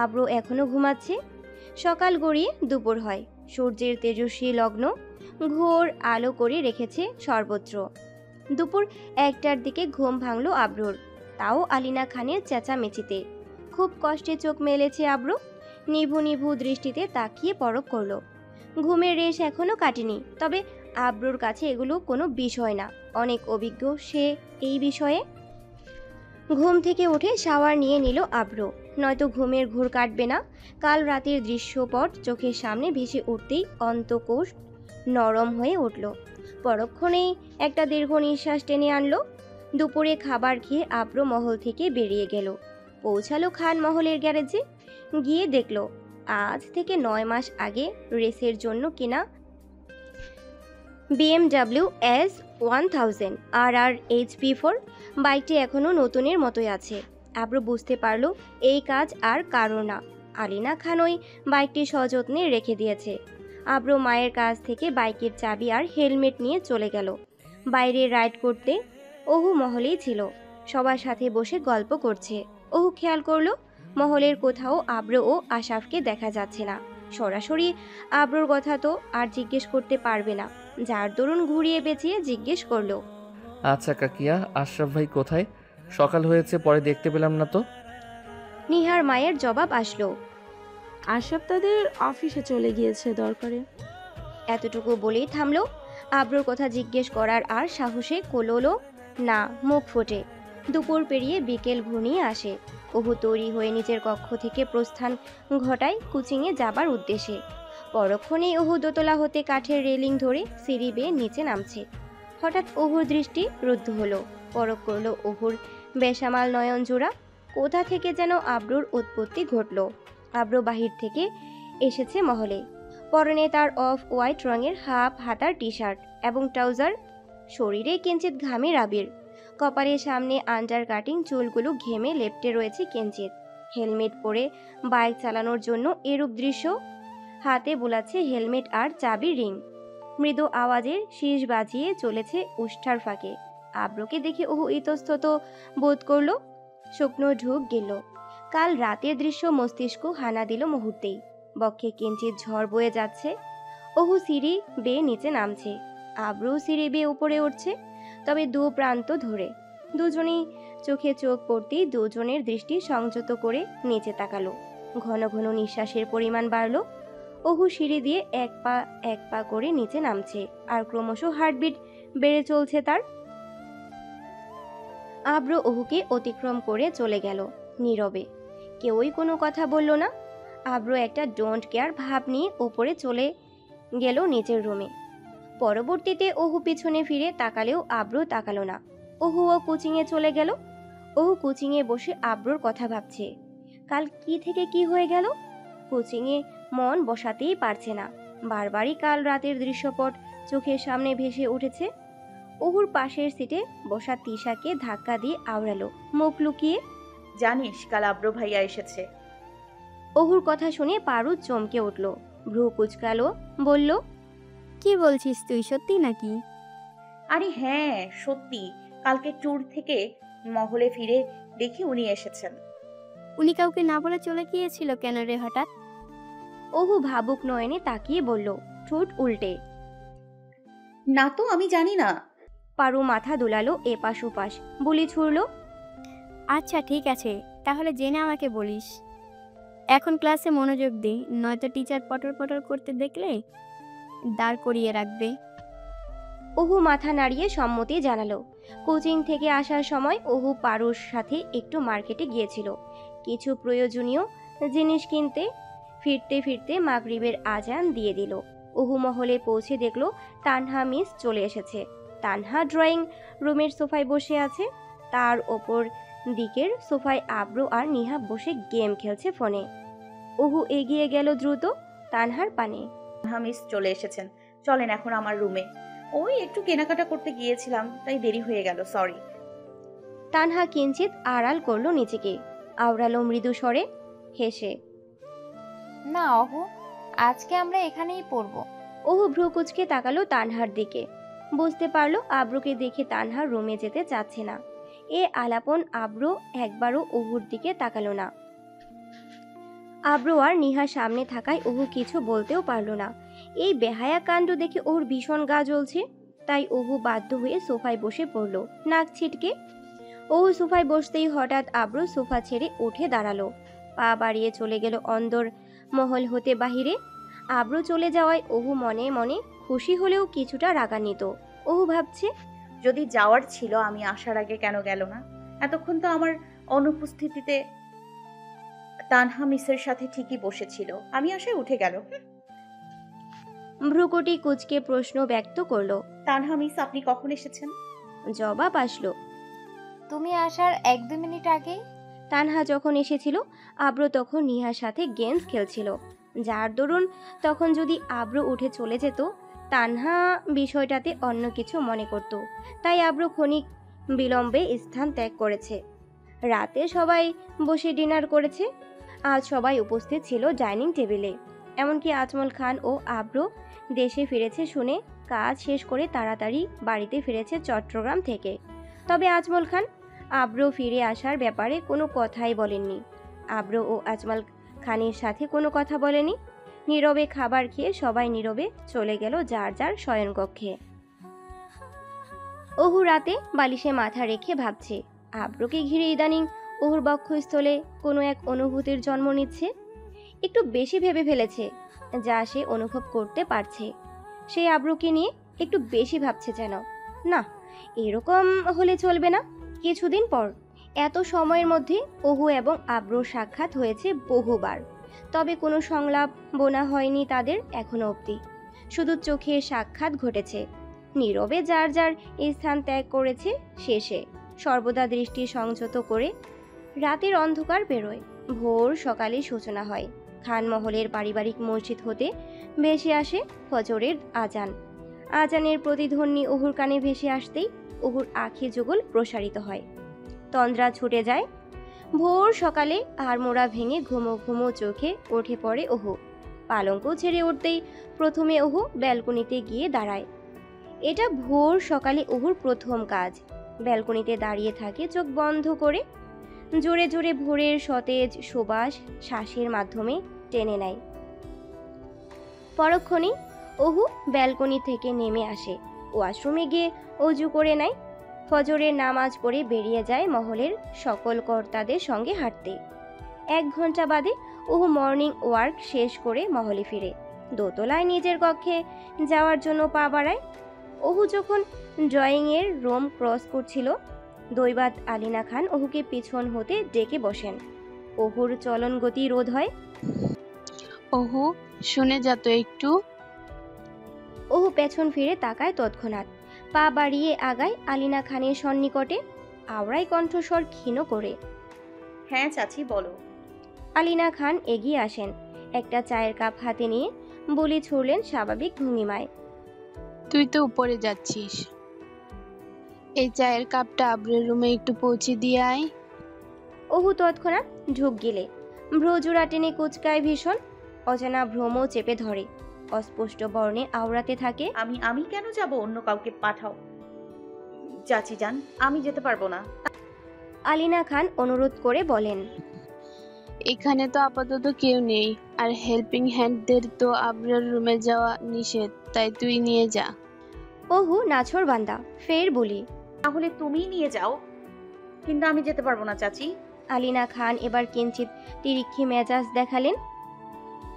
Speaker 1: আব্রু এখনো ঘুমাচ্ছে। সকাল গড়িয়ে দুপুর হয়, সূর্যের তেজস্বী লগ্ন ঘোর আলো করে রেখেছে সর্বত্র। দুপুর 1টার দিকে ঘুম ভাঙল আব্রুর, তাও আলিনা খানের চেঁচামেচিতে। খুব কষ্টে চোখ মেলেছে আব্রু, নিভু নিভু দৃষ্টিতে তাকিয়ে পরখ করলো। ঘুমের রেশ এখনো কাটেনি, তবে আব্রুর কাছে এগুলো কোনো বিষয় না, অনেক অভিজ্ঞ সে এই বিষয়ে। ঘুম থেকে উঠে শাওয়ার নিয়ে নিল আব্রু, নয়তো ঘুমের ঘোর কাটবে না। কাল রাতের দৃশ্যপট চোখের সামনে ভেসে উঠতেই অন্তঃকোষ নরম হয়ে উঠল। পরক্ষণেই একটা দীর্ঘ নিঃশ্বাস টেনে আনলো। দুপুরে খাবার খেয়ে আব্রু মহল থেকে বেরিয়ে গেল। পৌঁছালো খান মহলের গ্যারেজে। গিয়ে দেখলো আজ থেকে 9 মাস আগে রেসের জন্য কেনা BMW S1000 RR HP4 বাইকটি এখনও নতুনের মতোই আছে। আব্রু বুঝতে পারলো এই কাজ আর কারো না, আলিনা খান ওই বাইকটি সযত্নে রেখে দিয়েছে। আব্রু মায়ের কাছ থেকে বাইকের চাবি আর হেলমেট নিয়ে চলে গেল। বাইরে রাইড করতে অহু মহলেই ছিল, সবার সাথে বসে গল্প করছে। অহু খেয়াল করলো মহলের কোথাও আব্রু ও আশাফকে দেখা যাচ্ছে না। সরাসরি আব্রুর কথা তো আর জিজ্ঞেস করতে পারবে না, যার দরুন ঘুরিয়ে পেঁচিয়ে জিজ্ঞেস করলো,
Speaker 3: আচ্ছা কাকিয়া, আশরাফ ভাই কোথায়? সকাল হয়েছে, পরে দেখতে পেলাম না তো।
Speaker 1: নিহার মায়ের জবাব আসলো,
Speaker 9: আশরাফ তাদের অফিসে চলে গিয়েছে দরকারে।
Speaker 1: এতটুকু বলেই থামলো। আব্রুর কথা জিজ্ঞেস করার আর সাহসে কোলোলো না, মুখ ফোটে। দুপুর পেরিয়ে বিকেল ঘনিয়ে আসে। অহু তৈরি হয়ে নিজের কক্ষ থেকে প্রস্থান ঘটায় কোচিংয়ে যাবার উদ্দেশ্যে। পরক্ষণেই অহু দোতলা হতে কাঠের রেলিং ধরে সিঁড়ি বেয়ে নিচে নামছে। হঠাৎ অহুর দৃষ্টি রুদ্ধ হলো। পরখ করলো অহুর বেসামাল নয়ন জোড়া। কোথা থেকে যেন আব্রুর উৎপত্তি ঘটল। আব্রু বাহির থেকে এসেছে মহলে। পরনে তার অফ হোয়াইট রঙের হাফ হাতার টি শার্ট এবং ট্রাউজার, শরীরে কিঞ্চিত ঘামের আবির। কপালের সামনে আন্ডার কাটিং চুলগুলো ঘেমে লেপ্টে রয়েছে কিঞ্চিত। হেলমেট পরে বাইক চালানোর জন্য এরূপ দৃশ্য। হাতে বুলাচ্ছে হেলমেট আর চাবি রিং। মৃদু আওয়াজের শীষ বাজিয়ে চলেছে উষ্ঠার ফাঁকে। আব্রুকে দেখে ওহু ইতস্তত বোধ করল, শুকনো ঢুক গেল। কাল রাতের দৃশ্য মস্তিষ্ক হানা দিল মুহূর্তেই। বক্ষে কিঞ্চিত ঝড় বয়ে যাচ্ছে। ওহু সিঁড়ি বেয়ে নিচে নামছে, আব্রু সিঁড়ি বেয়ে উপরে উঠছে, তবে দু প্রান্ত ধরে। দুজনেই চোখে চোখ পড়তেই দুজনের দৃষ্টি সংযত করে নিচে তাকালো। ঘন ঘন নিঃশ্বাসের পরিমাণ বাড়ল। ওহু সিঁড়ি দিয়ে এক পা করে নিচে নামছে, আর ক্রমশ হার্টবিট বেড়ে চলছে তার। আব্রু ওহুকে অতিক্রম করে চলে গেল নীরবে। কেউই কোনো কথা বলল না। আব্রু একটা ডোন্ট কেয়ার ভাব নিয়ে ওপরে চলে গেল নিচের রুমে। পরবর্তীতে ওহু পিছনে ফিরে তাকালেও আব্রু তাকালো না। ওহুও কোচিংয়ে চলে গেল। ওহু কোচিংয়ে বসে আব্রুর কথা ভাবছে। কাল কি থেকে কি হয়ে গেল, কোচিংয়ে মন বসাতেই পারছে না। বারবারই কাল রাতের দৃশ্যপট চোখের সামনে ভেসে উঠেছে। ওহুর পাশের সিটে বসা তিশাকে ধাক্কা দিয়ে আওড়ালো মুখ লুকিয়ে।
Speaker 2: জানিস কাল আব্রু ভাইয়া এসেছে?
Speaker 1: ওহুর কথা শুনে পারু চমকে উঠল, ভ্রু কুচকালো, বলল,
Speaker 11: কি বলছিস তুই, সত্যি নাকি?
Speaker 2: আরে হ্যাঁ সত্যি, কালকে ট্যুর থেকে মহলে ফিরে দেখি উনি এসেছেন।
Speaker 11: উনি কাউকে না বলে চলে গিয়েছিল কেন রে হঠাৎ?
Speaker 1: ওহু ভাবুক নয়নে তাকিয়ে বলল, ঠোঁট উল্টে।
Speaker 2: না তো আমি জানি না।
Speaker 1: পারু মাথা দুলালো এপাশ ওপাশ, বুলি ছুড়ল।
Speaker 11: আচ্ছা ঠিক আছে, তাহলে জেনে আমাকে বলিস। এখন ক্লাসে মনোযোগ দে, নয়তো টিচার পটর পটর করতে দেখলে দাঁড় করিয়ে রাখবে।
Speaker 1: ওহু মাথা নাড়িয়ে সম্মতি জানালো। কোচিং থেকে আসার সময় ওহু পারুর সাথে একটু মার্কেটে গিয়েছিল কিছু প্রয়োজনীয় জিনিস কিনতে। ফিরতে ফিরতে মাগরিবের আজান দিয়ে দিল। ওহু মহলে পৌঁছে দেখলো তানহা মিস চলে এসেছে। তানহা ড্রয়িং রুমের সোফায় বসে আছে। তার ওপর দিকের সোফায় আব্রু আর নিহা বসে গেম খেলছে ফোনে। ওহু এগিয়ে গেল দ্রুত তানহার পানে।
Speaker 2: মিস চলে এসেছেন, চলেন এখন আমার রুমে। ওই একটু কেনাকাটা করতে গিয়েছিলাম, তাই দেরি হয়ে গেল, সরি।
Speaker 1: তানহা কিঞ্চিত আড়াল করলো নিজেকে, আওড়ালো মৃদু স্বরে হেসে।
Speaker 12: না অহু, আজকে আমরা এখানেই পড়বো।
Speaker 1: ওহু ভ্রু কুচকে তাকালো তানহার দিকে। বুঝতে পারলো আব্রুকে দেখে তানহার রুমে যেতে চাচ্ছে না। এ আলাপন আব্রু একবারও ওহুর দিকে তাকালো না। আব্রু আর নিহা সামনে থাকায় ওহু কিছু বলতেও পারলো না। এই বেহায়া কাণ্ড দেখে ওর ভীষণ গা জ্বলছে। তাই ওহু বাধ্য হয়ে সোফায় বসে পড়ল নাক ছিটকে। ওহু সোফায় বসতেই হঠাৎ আব্রু সোফা ছেড়ে উঠে দাঁড়ালো, পা বাড়িয়ে চলে গেল অন্দর মহল হতে বাহিরে। আব্রু চলে যাওয়ায় ওহু মনে মনে খুশি হলেও কিছুটা রাগান্বিত। ওহু ভাবছে,
Speaker 2: যদি যাওয়ার ছিল আমি আসার আগে কেন গেল না? এতক্ষণ তো আমার অনুপস্থিতিতে তানহা মিসের সাথে ঠিকই বসেছিল, আমি আসায় উঠে গেল।
Speaker 1: ভ্রুকুটি কুচকে প্রশ্ন ব্যক্ত করলো।
Speaker 2: তানহা মিস আপনি কখন এসেছেন?
Speaker 1: জবাব আসলো,
Speaker 12: তুমি আসার 1-2 মিনিট আগেই।
Speaker 1: তানহা যখন এসেছিল আব্রু তখন নিহার সাথে গেমস খেলছিল, যার দরুন তখন যদি আব্রু উঠে চলে যেত তানহা বিষয়টাতে অন্য কিছু মনে করত। তাই আব্রু ক্ষণিক বিলম্বে স্থান ত্যাগ করেছে। রাতে সবাই বসে ডিনার করেছে। আজ সবাই উপস্থিত ছিল ডাইনিং টেবিলে। এমনকি আজমল খান ও আব্রু দেশে ফিরেছে শুনে কাজ শেষ করে তাড়াতাড়ি বাড়িতে ফিরেছে চট্টগ্রাম থেকে। তবে আজমল খান আব্রু ফিরে আসার ব্যাপারে কোনো কথাই বলেননি। আব্রু ও আজমল খানের সাথে কোনো কথা বলেনি। নীরবে খাবার খেয়ে সবাই নীরবে চলে গেল যার যার শয়নকক্ষে। ওহু রাতে বালিশে মাথা রেখে ভাবছে, আব্রুকে ঘিরে ইদানিং ওহুর বক্ষস্থলে কোনো এক অনুভূতির জন্ম নিচ্ছে। একটু বেশি ভেবে ফেলেছে, যা সে অনুভব করতে পারছে। সে আব্রুকে নিয়ে একটু বেশি ভাবছে যেন। না, এরকম হলে চলবে না। কিছুদিন পর এত সময়ের মধ্যে ওহু এবং আব্রুর সাক্ষাৎ হয়েছে বহুবার, তবে কোনো সংলাপ বোনা হয়নি তাদের এখনো অবধি। শুধু চোখের সাক্ষাৎ ঘটেছে। নীরবে যার যার স্থান ত্যাগ করেছে শেষে, সর্বদা দৃষ্টি সংযত করে। রাতের অন্ধকার বেরোয়, ভোর সকালে সূচনা হয়। খানমহলের পারিবারিক মসজিদ হতে ভেসে আসে ফজরের আজান। আজানের প্রতিধ্বনি ওহুর কানে ভেসে আসতেই ওহুর আঁখি যুগল প্রসারিত হয়, তন্দ্রা ছুটে যায়। ভোর সকালে আড়মোড়া ভেঙে ঘুমো ঘুমো চোখে উঠে পড়ে ওহু। পালঙ্ক ছেড়ে উঠতেই প্রথমে ওহু ব্যালকনিতে গিয়ে দাঁড়ায়। এটা ভোর সকালে ওহুর প্রথম কাজ। ব্যালকনিতে দাঁড়িয়ে থাকে চোখ বন্ধ করে। জোরে জোরে ভোরের সতেজ সুবাস শ্বাসের মাধ্যমে টেনে নেয়। পরক্ষণেই ওহু ব্যালকনি থেকে নেমে আসে, ওয়াশরুমে গিয়ে অজু করে নেয়। ফজরের নামাজ পড়ে বেরিয়ে যায় মহলের সকল কর্তাদের সঙ্গে হাঁটতে। 1 ঘন্টা বাদে ওহু মর্নিং ওয়ার্ক শেষ করে মহলে ফিরে দোতলায় নিজের কক্ষে যাওয়ার জন্য পা বাড়ায়। ওহু যখন ড্রয়িংয়ের রুম ক্রস করছিল, দৈবাত আলিনা খান ওহুকে পিছন হতে ডেকে বসেন। ওহুর চলন গতি রোধ হয়।
Speaker 7: ওহো, শুনে যা তো একটু।
Speaker 1: ওহু পেছন ফিরে তাকায় তৎক্ষণাৎ, পা বাড়িয়ে আগায় আলিনা খানের সন্নিকটে, আওড়ায় কণ্ঠস্বর ক্ষীণ করে।
Speaker 2: হ্যাঁ চাচি বলো।
Speaker 1: আলিনা খান এগিয়ে আসেন, একটা চায়ের কাপ হাতে নিয়ে বুলি ছুড়লেন স্বাভাবিক ভঙ্গিমায়।
Speaker 7: তুই তো উপরে যাচ্ছিস, এই চায়ের কাপটা আবরের রুমে একটু পৌঁছে দিয়ে আয়।
Speaker 1: ওহু তৎক্ষণাৎ ঢুক গেলে ভ্রজোড়া টেনে কুচকায় ভীষণ, অজানা ভ্রমও চেপে ধরে, অস্পষ্ট বর্ণে আওড়াতে থাকে।
Speaker 2: আমি কেন যাব? অন্য কাউকে পাঠাও চাচি যান, আমি যেতে পারবো না।
Speaker 1: আলিনা খান অনুরোধ করে বলেন।
Speaker 7: এখানে তো আপাতত কেউ নেই, আর হেল্পিং হ্যান্ডদের তো আবরের রুমে যাওয়া নিষেধ, তাই তুই নিয়ে যা।
Speaker 1: ওহু নাছর বান্দা, ফের বলি।
Speaker 2: তাহলে তুমিই নিয়ে যাও। কিন্তু আমি যেতে পারবো না চাচি।
Speaker 1: আলিনা খান এবার কিঞ্চিত তিরিক্ষি মেজাজ দেখালেন।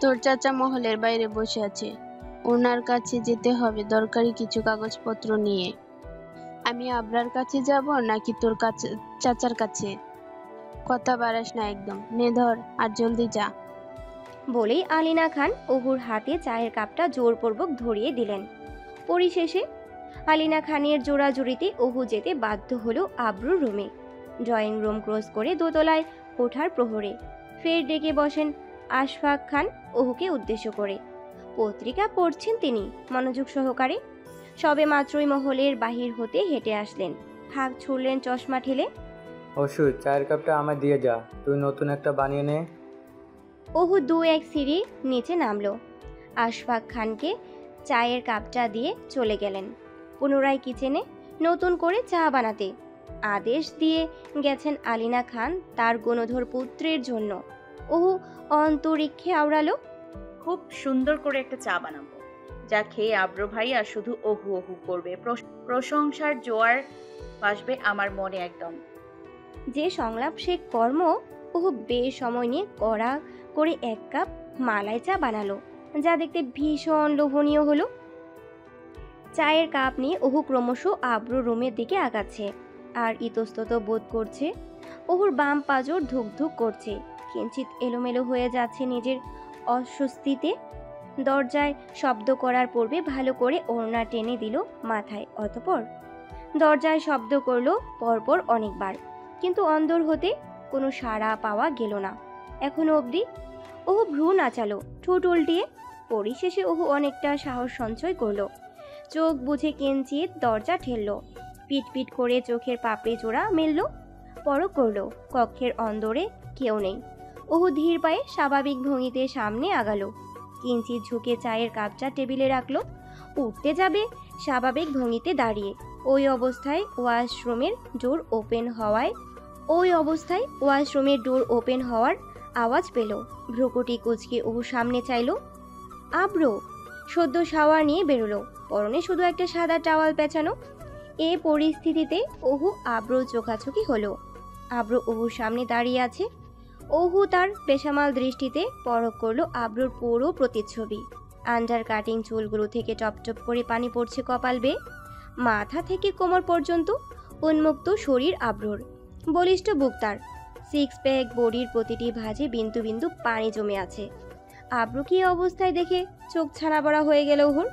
Speaker 7: তোর চাচা মহলের বাইরে বসে আছে, ওনার কাছে যেতে হবে দরকারি কিছু কাগজপত্র নিয়ে। আমি আবরার কাছে যাব নাকি তোর কাছে চাচার কাছে? কথা বাড়াস না একদম, নে ধর আর জলদি যা।
Speaker 1: বলেই আলিনা খান ওহুর হাতে চায়ের কাপটা জোরপূর্বক ধরিয়ে দিলেন। পরিশেষে আলিনা খানের জোড়াজুড়িতে ওহু যেতে বাধ্য হলো আবরুর রুমে। ড্রয়িং রুম ক্রস করে দোতলায় ওঠার প্রহরে ফের ডেকে বসেন আশফাক খান ওহুকে উদ্দেশ্য করে। পত্রিকা পড়ছেন তিনি মনোযোগ সহকারে। সবে মাত্রই মহলের বাহির হতে হেঁটে আসলেন, হাঁক ছুড়লেন চশমা ঠেলে।
Speaker 13: ওষুধ চায়ের কাপটা আমায় দিয়ে যা, তুই নতুন একটা বানিয়ে নে।
Speaker 1: ওহু দু এক সিঁড়ি নিচে নামলো, আশফাক খানকে চায়ের কাপটা দিয়ে চলে গেলেন। পুনরায় কিচেনে নতুন করে চা বানাতে আদেশ দিয়ে গেছেন আলিনা খান তার গুণধর পুত্রের জন্য। ওহু অন্তরিক্ষে আওড়ালো।
Speaker 2: খুব সুন্দর করে একটা চা বানাবো, যা খেয়ে আব্র ভাই আর শুধু ওহু ওহু করবে, প্রশংসার জোয়ার ভাসবে আমার মনে একদম।
Speaker 1: যে সংলাপ সে কর্ম ওহু বেশ সময় নিয়ে কড়া করে এক কাপ মালাই চা বানালো, যা দেখতে ভীষণ লোভনীয় হলো। চায়ের কাপ নিয়ে ওহু ক্রমশ আব্রু রুমের দিকে আগাচ্ছে আর ইতস্তত বোধ করছে। ওহুর বাম পাজর ধুক ধুক করছে, কিঞ্চিত এলোমেলো হয়ে যাচ্ছে নিজের অস্বস্তিতে। দরজায় শব্দ করার পূর্বে ভালো করে ওড়না টেনে দিল মাথায়, অতঃপর দরজায় শব্দ করলো পরপর অনেকবার, কিন্তু অন্দর হতে কোনো সাড়া পাওয়া গেল না এখনো অবধি। ওহু ভ্রু নাচালো ঠোঁট উল্টিয়ে। পরিশেষে ওহু অনেকটা সাহস সঞ্চয় করলো, চোখ বুঝে কিঞ্চিত দরজা ঠেললো, পিট পিট করে চোখের পাপড়ি জোড়া মেললো, পরক করলো কক্ষের অন্দরে কেউ নেই। ওহু ধীর পায়ে স্বাভাবিক ভঙ্গিতে সামনে আগালো, কিঞ্চিত ঝুঁকে চায়ের কাপটা টেবিলে রাখলো, উঠতে যাবে স্বাভাবিক ভঙ্গিতে দাঁড়িয়ে। ওই অবস্থায় ওয়াশরুমের ডোর ওপেন হওয়ার আওয়াজ পেল। ভ্রুকুটি কুচকে ওহু সামনে চাইলো। আব্রো সদ্য শাওয়ার নিয়ে বেরোলো, পরনে শুধু একটা সাদা টাওয়াল পেঁচানো। এ পরিস্থিতিতে ওহু আব্রো চোখাচোখি হলো। আব্রো ওহুর সামনে দাঁড়িয়ে আছে। ওহু তার পেশামাল দৃষ্টিতে পরখ করলো আব্রোর পুরো প্রতিচ্ছবি। আন্ডার কাটিং চুলগুলো থেকে টপটপ করে পানি পড়ছে কপাল বেয়ে, মাথা থেকে কোমর পর্যন্ত উন্মুক্ত শরীর আব্রোর, বলিষ্ঠ বুক তার, সিক্স প্যাক বডির প্রতিটি ভাঁজে বিন্দু বিন্দু পানি জমে আছে। আব্রোকে এই অবস্থায় দেখে চোখ ছানা বড়া হয়ে গেল ওহুর।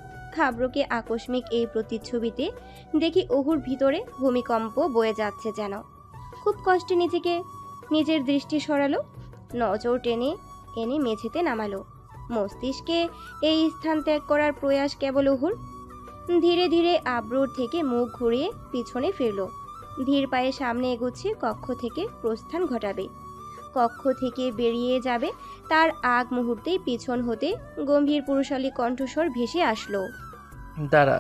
Speaker 1: আব্রোকে আকস্মিক এই প্রতিচ্ছবিতে দেখি ওহুর ভিতরে ভূমিকম্প বয়ে যাচ্ছে যেন। খুব কষ্টে নিজের দৃষ্টি সরালো, নজর টেনে এনে মেঝেতে নামালো। মস্তিষ্কে এই স্থান ত্যাগ করার প্রয়াস কেবল ওহুর। ধীরে ধীরে আব্রোর থেকে মুখ ঘুরিয়ে পিছনে ফিরল, ধীর পায়ে সামনে এগুচ্ছে কক্ষ থেকে প্রস্থান ঘটাবে। কক্ষ থেকে বেরিয়ে যাবে তার আগ মুহূর্তেই পিছন হতে গম্ভীর পুরুষালী কণ্ঠস্বর ভেসে আসলো।
Speaker 3: দাঁড়া।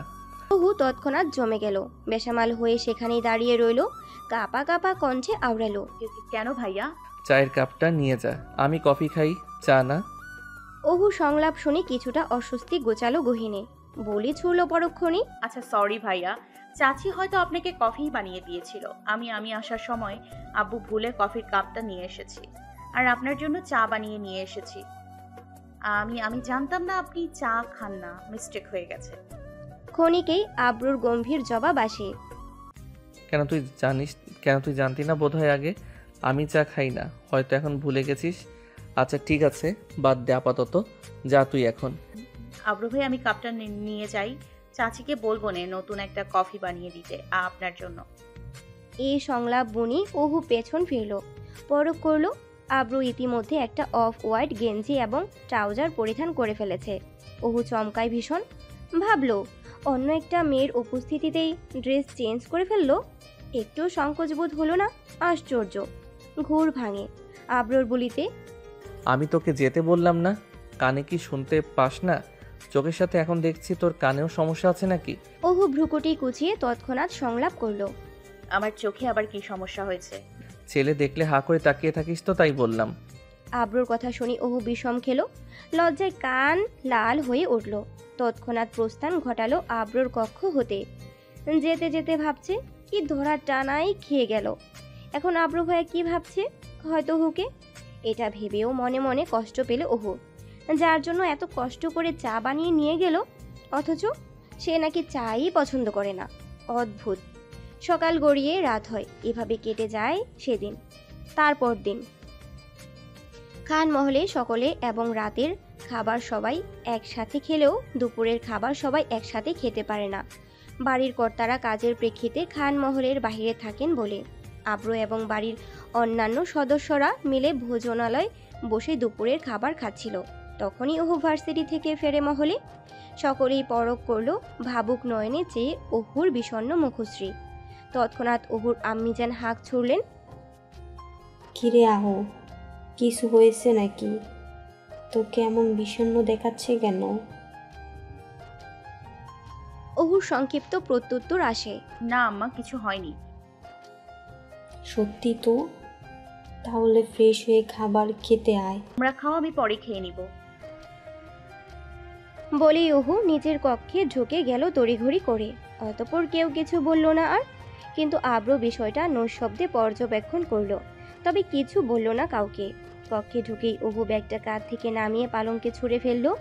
Speaker 1: ওহু তৎক্ষণাৎ জমে গেল, বেসামাল হয়ে সেখানেই দাঁড়িয়ে রইল, কাপা কাপা কণ্ঠে আওড়ালো।
Speaker 2: কেন ভাইয়া?
Speaker 3: চায়ের কাপটা নিয়ে যা, আমি কফি খাই, চা না।
Speaker 1: ওহু সংলাপ শুনে কিছুটা অস্বস্তি গোচালো গহিনে, বলি ছুড়ল পরক্ষণে।
Speaker 2: আচ্ছা সরি ভাইয়া, চাচি হয়তো আপনাকে কফি বানিয়ে দিয়েছিল। আমি আসার সময় আব্বু ভুলে কফির কাপটা নিয়ে এসেছি, আর আপনার জন্য চা বানিয়ে নিয়ে এসেছি। আমি জানতাম না আপনি চা খান না, মিস্টেক হয়ে গেছে।
Speaker 1: ক্ষণিকেই আব্রুর গম্ভীর জবাব আসে।
Speaker 3: কেন তুই জানতি না বোধহয় আগে? আমি চা খাই না, হয়তো এখন ভুলে গেছিস। আচ্ছা ঠিক আছে, বাদ দে আপাতত, যা তুই এখন।
Speaker 2: আব্রু ভাই আমি কাপটা নিয়ে যাই, চাচিকে বলবো নে নতুন একটা কফি বানিয়ে দিতে আপনার জন্য।
Speaker 1: এই সংলাপ বুনি অহু পেছন ফিরল, পরখ করল আব্রু ইতিমধ্যে একটা অফ হোয়াইট গেঞ্জি এবং ট্রাউজার পরিধান করে ফেলেছে। অহু চমকায় ভীষণ, ভাবলো অন্য একটা মেয়ের উপস্থিতিতেই ড্রেস চেঞ্জ করে ফেললো। একটুও সংকোচবোধ হলো না। আশ্চর্য। ঘুর ভাঙে আব্রুর বলিতে,
Speaker 3: আমি তোকে যেতে বললাম না? কানে কি শুনতে পাস না? চোখের সাথে এখন দেখছি তোর কানেও সমস্যা আছে নাকি?
Speaker 1: অহু ভ্রুকুটি কুচিয়ে তৎক্ষণাৎ সংলাপ করলো,
Speaker 2: আমার চোখে আবার কি সমস্যা হয়েছে?
Speaker 3: ছেলে দেখলে হা করে তাকিয়ে থাকিস তো, তাই বললাম।
Speaker 1: আব্রুর কথা শুনি অহু বিষম খেলো, লজ্জায় কান লাল হয়ে উঠল। তৎক্ষণাৎ প্রস্থান ঘটালো আব্রুর কক্ষ হতে। যেতে যেতে ভাবছে কি ধরার টানাই খেয়ে গেল। এখন আব্রু ভাই কি ভাবছে, হয়তো অহুকে। এটা ভেবেও মনে মনে কষ্ট পেল অহু, যার জন্য এত কষ্ট করে চা বানিয়ে নিয়ে গেল, অথচ সে নাকি চাই পছন্দ করে না। অদ্ভুত। সকাল গড়িয়ে রাত হয়, এভাবে কেটে যায় সেদিন, তারপর দিন। খানমহলে সকলে এবং রাতের খাবার সবাই একসাথে খেলেও দুপুরের খাবার সবাই একসাথে খেতে পারে না। বাড়ির কর্তারা কাজের প্রেক্ষিতে খানমহলের বাহিরে থাকেন বলে আব্রু এবং বাড়ির অন্যান্য সদস্যরা মিলে ভোজনালয় বসে দুপুরের খাবার খাচ্ছিল। তখনই অহু ভার্সিটি থেকে ফেরে মহলে। সকলেই পরখ করল ভাবুক নয়নে চেয়ে অহুর বিষণ্ণ মুখশ্রী। তৎক্ষণাৎ অহুর আম্মিজান হাঁক ছুড়লেন,
Speaker 4: কিরে আহু, কিছু হয়েছে নাকি? তোকে এমন বিষণ্ণ দেখাচ্ছে কেন?
Speaker 1: অহুর সংক্ষিপ্ত প্রত্যুত্তর আসে,
Speaker 2: না আম্মা, কিছু হয়নি।
Speaker 4: সত্যি তো? তাহলে ফ্রেশ হয়ে খাবার খেতে আয়।
Speaker 2: আমরা খাও, আমি পরে খেয়ে নিব।
Speaker 1: বলেই অহু নিজের কক্ষে ঢুকে গেল তড়িঘড়ি করে। অতঃপর কেউ কিছু বলল না আর, কিন্তু আব্রু বিষয়টা নৈশব্দে পর্যবেক্ষণ করলো, তবে কিছু বলল না কাউকে। কক্ষে ঢুকেই অহু ব্যাগটা কাঁধ থেকে নামিয়ে পালঙ্কে ছুঁড়ে ফেললো।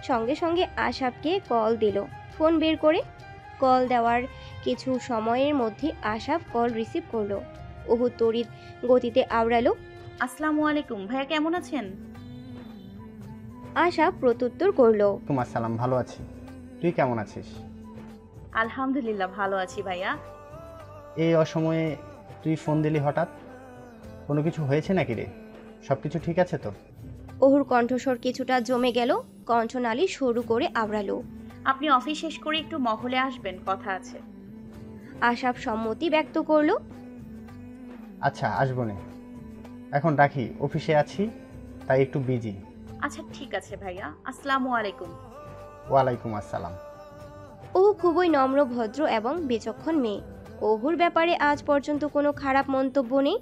Speaker 1: সঙ্গে সঙ্গে আশাফকে কল দিল। ফোন বের করে কল দেওয়ার কিছু সময়ের মধ্যে আশাফ কল রিসিভ করলো। অহু তড়িৎ গতিতে আওড়ালো,
Speaker 2: আসসালামু আলাইকুম ভাইয়া, কেমন আছেন?
Speaker 1: আশাফ প্রত্যুত্তর করলো,
Speaker 6: তোমার সালাম, ভালো আছি। তুই কেমন আছিস?
Speaker 2: আলহামদুলিল্লাহ ভালো আছি ভাইয়া।
Speaker 6: এই অসময়ে তুই ফোন দিলি হঠাৎ? কোনো কিছু হয়েছে নাকি রে? সব কিছু ঠিক আছে তো?
Speaker 1: অহুর কণ্ঠস্বর কিছুটা জমে গেল, কণ্ঠনালী শুরু করে আওড়ালো,
Speaker 2: আপনি অফিস শেষ করে একটু মহলে আসবেন, কথা আছে।
Speaker 1: আশাফ সম্মতি ব্যক্ত করলো,
Speaker 6: আচ্ছা আসবো নে, এখন রাখি, অফিসে আছি তাই একটু বিজি।
Speaker 2: আচ্ছা ঠিক আছে ভাইয়া, আসসালামু আলাইকুম।
Speaker 6: ওয়ালাইকুম আসসালাম।
Speaker 1: অহু খুবই নম্র, ভদ্র এবং বিচক্ষণ মেয়ে। অহুর ব্যাপারে আজ পর্যন্ত কোনো খারাপ মন্তব্য নেই।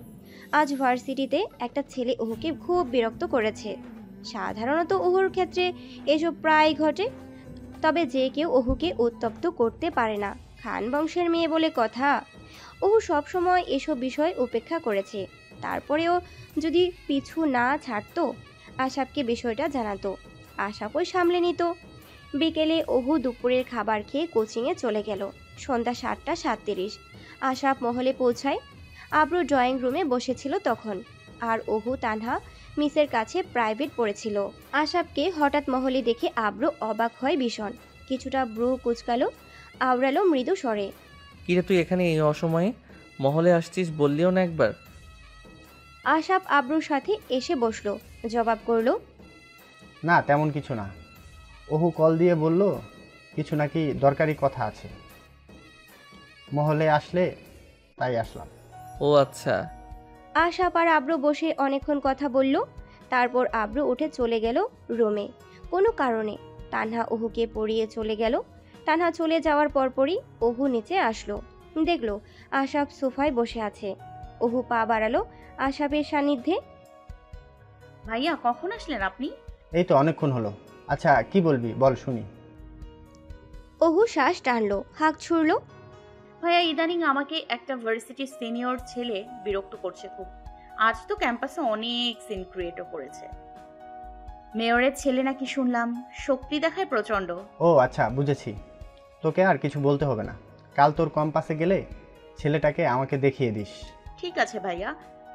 Speaker 1: আজ ভার্সিটিতে একটা ছেলে অহুকে খুব বিরক্ত করেছে। সাধারণত অহুর ক্ষেত্রে এসব প্রায় ঘটে, তবে যে কেউ অহুকে উত্তপ্ত করতে পারে না। খান বংশের মেয়ে বলে কথা। অহু সবসময় এসব বিষয় উপেক্ষা করেছে। তারপরেও যদি পিছু না ছাড়তো, আশাফকে বিষয়টা জানাতো, আশাফও সামলে নিত। বিকেলে অহু দুপুরের খাবার খেয়ে কোচিংয়ে চলে গেল। সন্ধ্যা 7:37 আশাফ মহলে পৌঁছায়। আব্রু ড্রয়িং রুমে বসেছিল তখন, আর অহু তানহা মিসের কাছে প্রাইভেট পড়েছিল। আশাফকে হঠাৎ মহলে দেখে আব্রু অবাক হয় ভীষণ, কিছুটা ব্রু কুচকালো, আওড়ালো মৃদু স্বরে,
Speaker 3: কিরে তুই এখানে এই অসময়ে মহলে আসছিস, বললিও না একবার?
Speaker 1: আশাফ আব্রুর সাথে এসে বসলো, জবাব করলো,
Speaker 6: না তেমন কিছু না, অহু কল দিয়ে বলল কিছু নাকি দরকারি কথা আছে, মহলে আসলে তাই আসলাম।
Speaker 3: ও আচ্ছা।
Speaker 1: আশাফ আর আব্রু বসে অনেকক্ষণ কথা বলল। তারপর আব্রু উঠে চলে গেল রুমে কোনো কারণে। তানহা অহুকে পড়িয়ে চলে গেল। তানহা চলে যাওয়ার পরপরই অহু নিচে আসলো, দেখলো আশাফ সোফায় বসে আছে। অহু পা বাড়ালো আশাফের সান্নিধ্যে।
Speaker 2: ভাইয়া কখন আসলেন আপনি?
Speaker 6: এই তো অনেকক্ষণ হলো। আচ্ছা কি বলবি বল শুনি।
Speaker 1: অহু শ্বাস টানলো, হাঁক ছুড়ল,
Speaker 2: ভাইয়া ইদানিং আমাকে একটা ভার্সিটির সিনিয়র ছেলে বিরক্ত করছে খুব। আজ তো ক্যাম্পাসে অনেক সিন ক্রিয়েটও করেছে। মেয়রের ছেলে নাকি শুনলাম, শক্তি দেখায় প্রচন্ড।
Speaker 6: ও আচ্ছা বুঝেছি, তোকে আর কিছু বলতে হবে না। কাল তোর কম্পাসে গেলে ছেলেটাকে আমাকে দেখিয়ে দিস।
Speaker 2: ঠিক আছে ভাইয়া,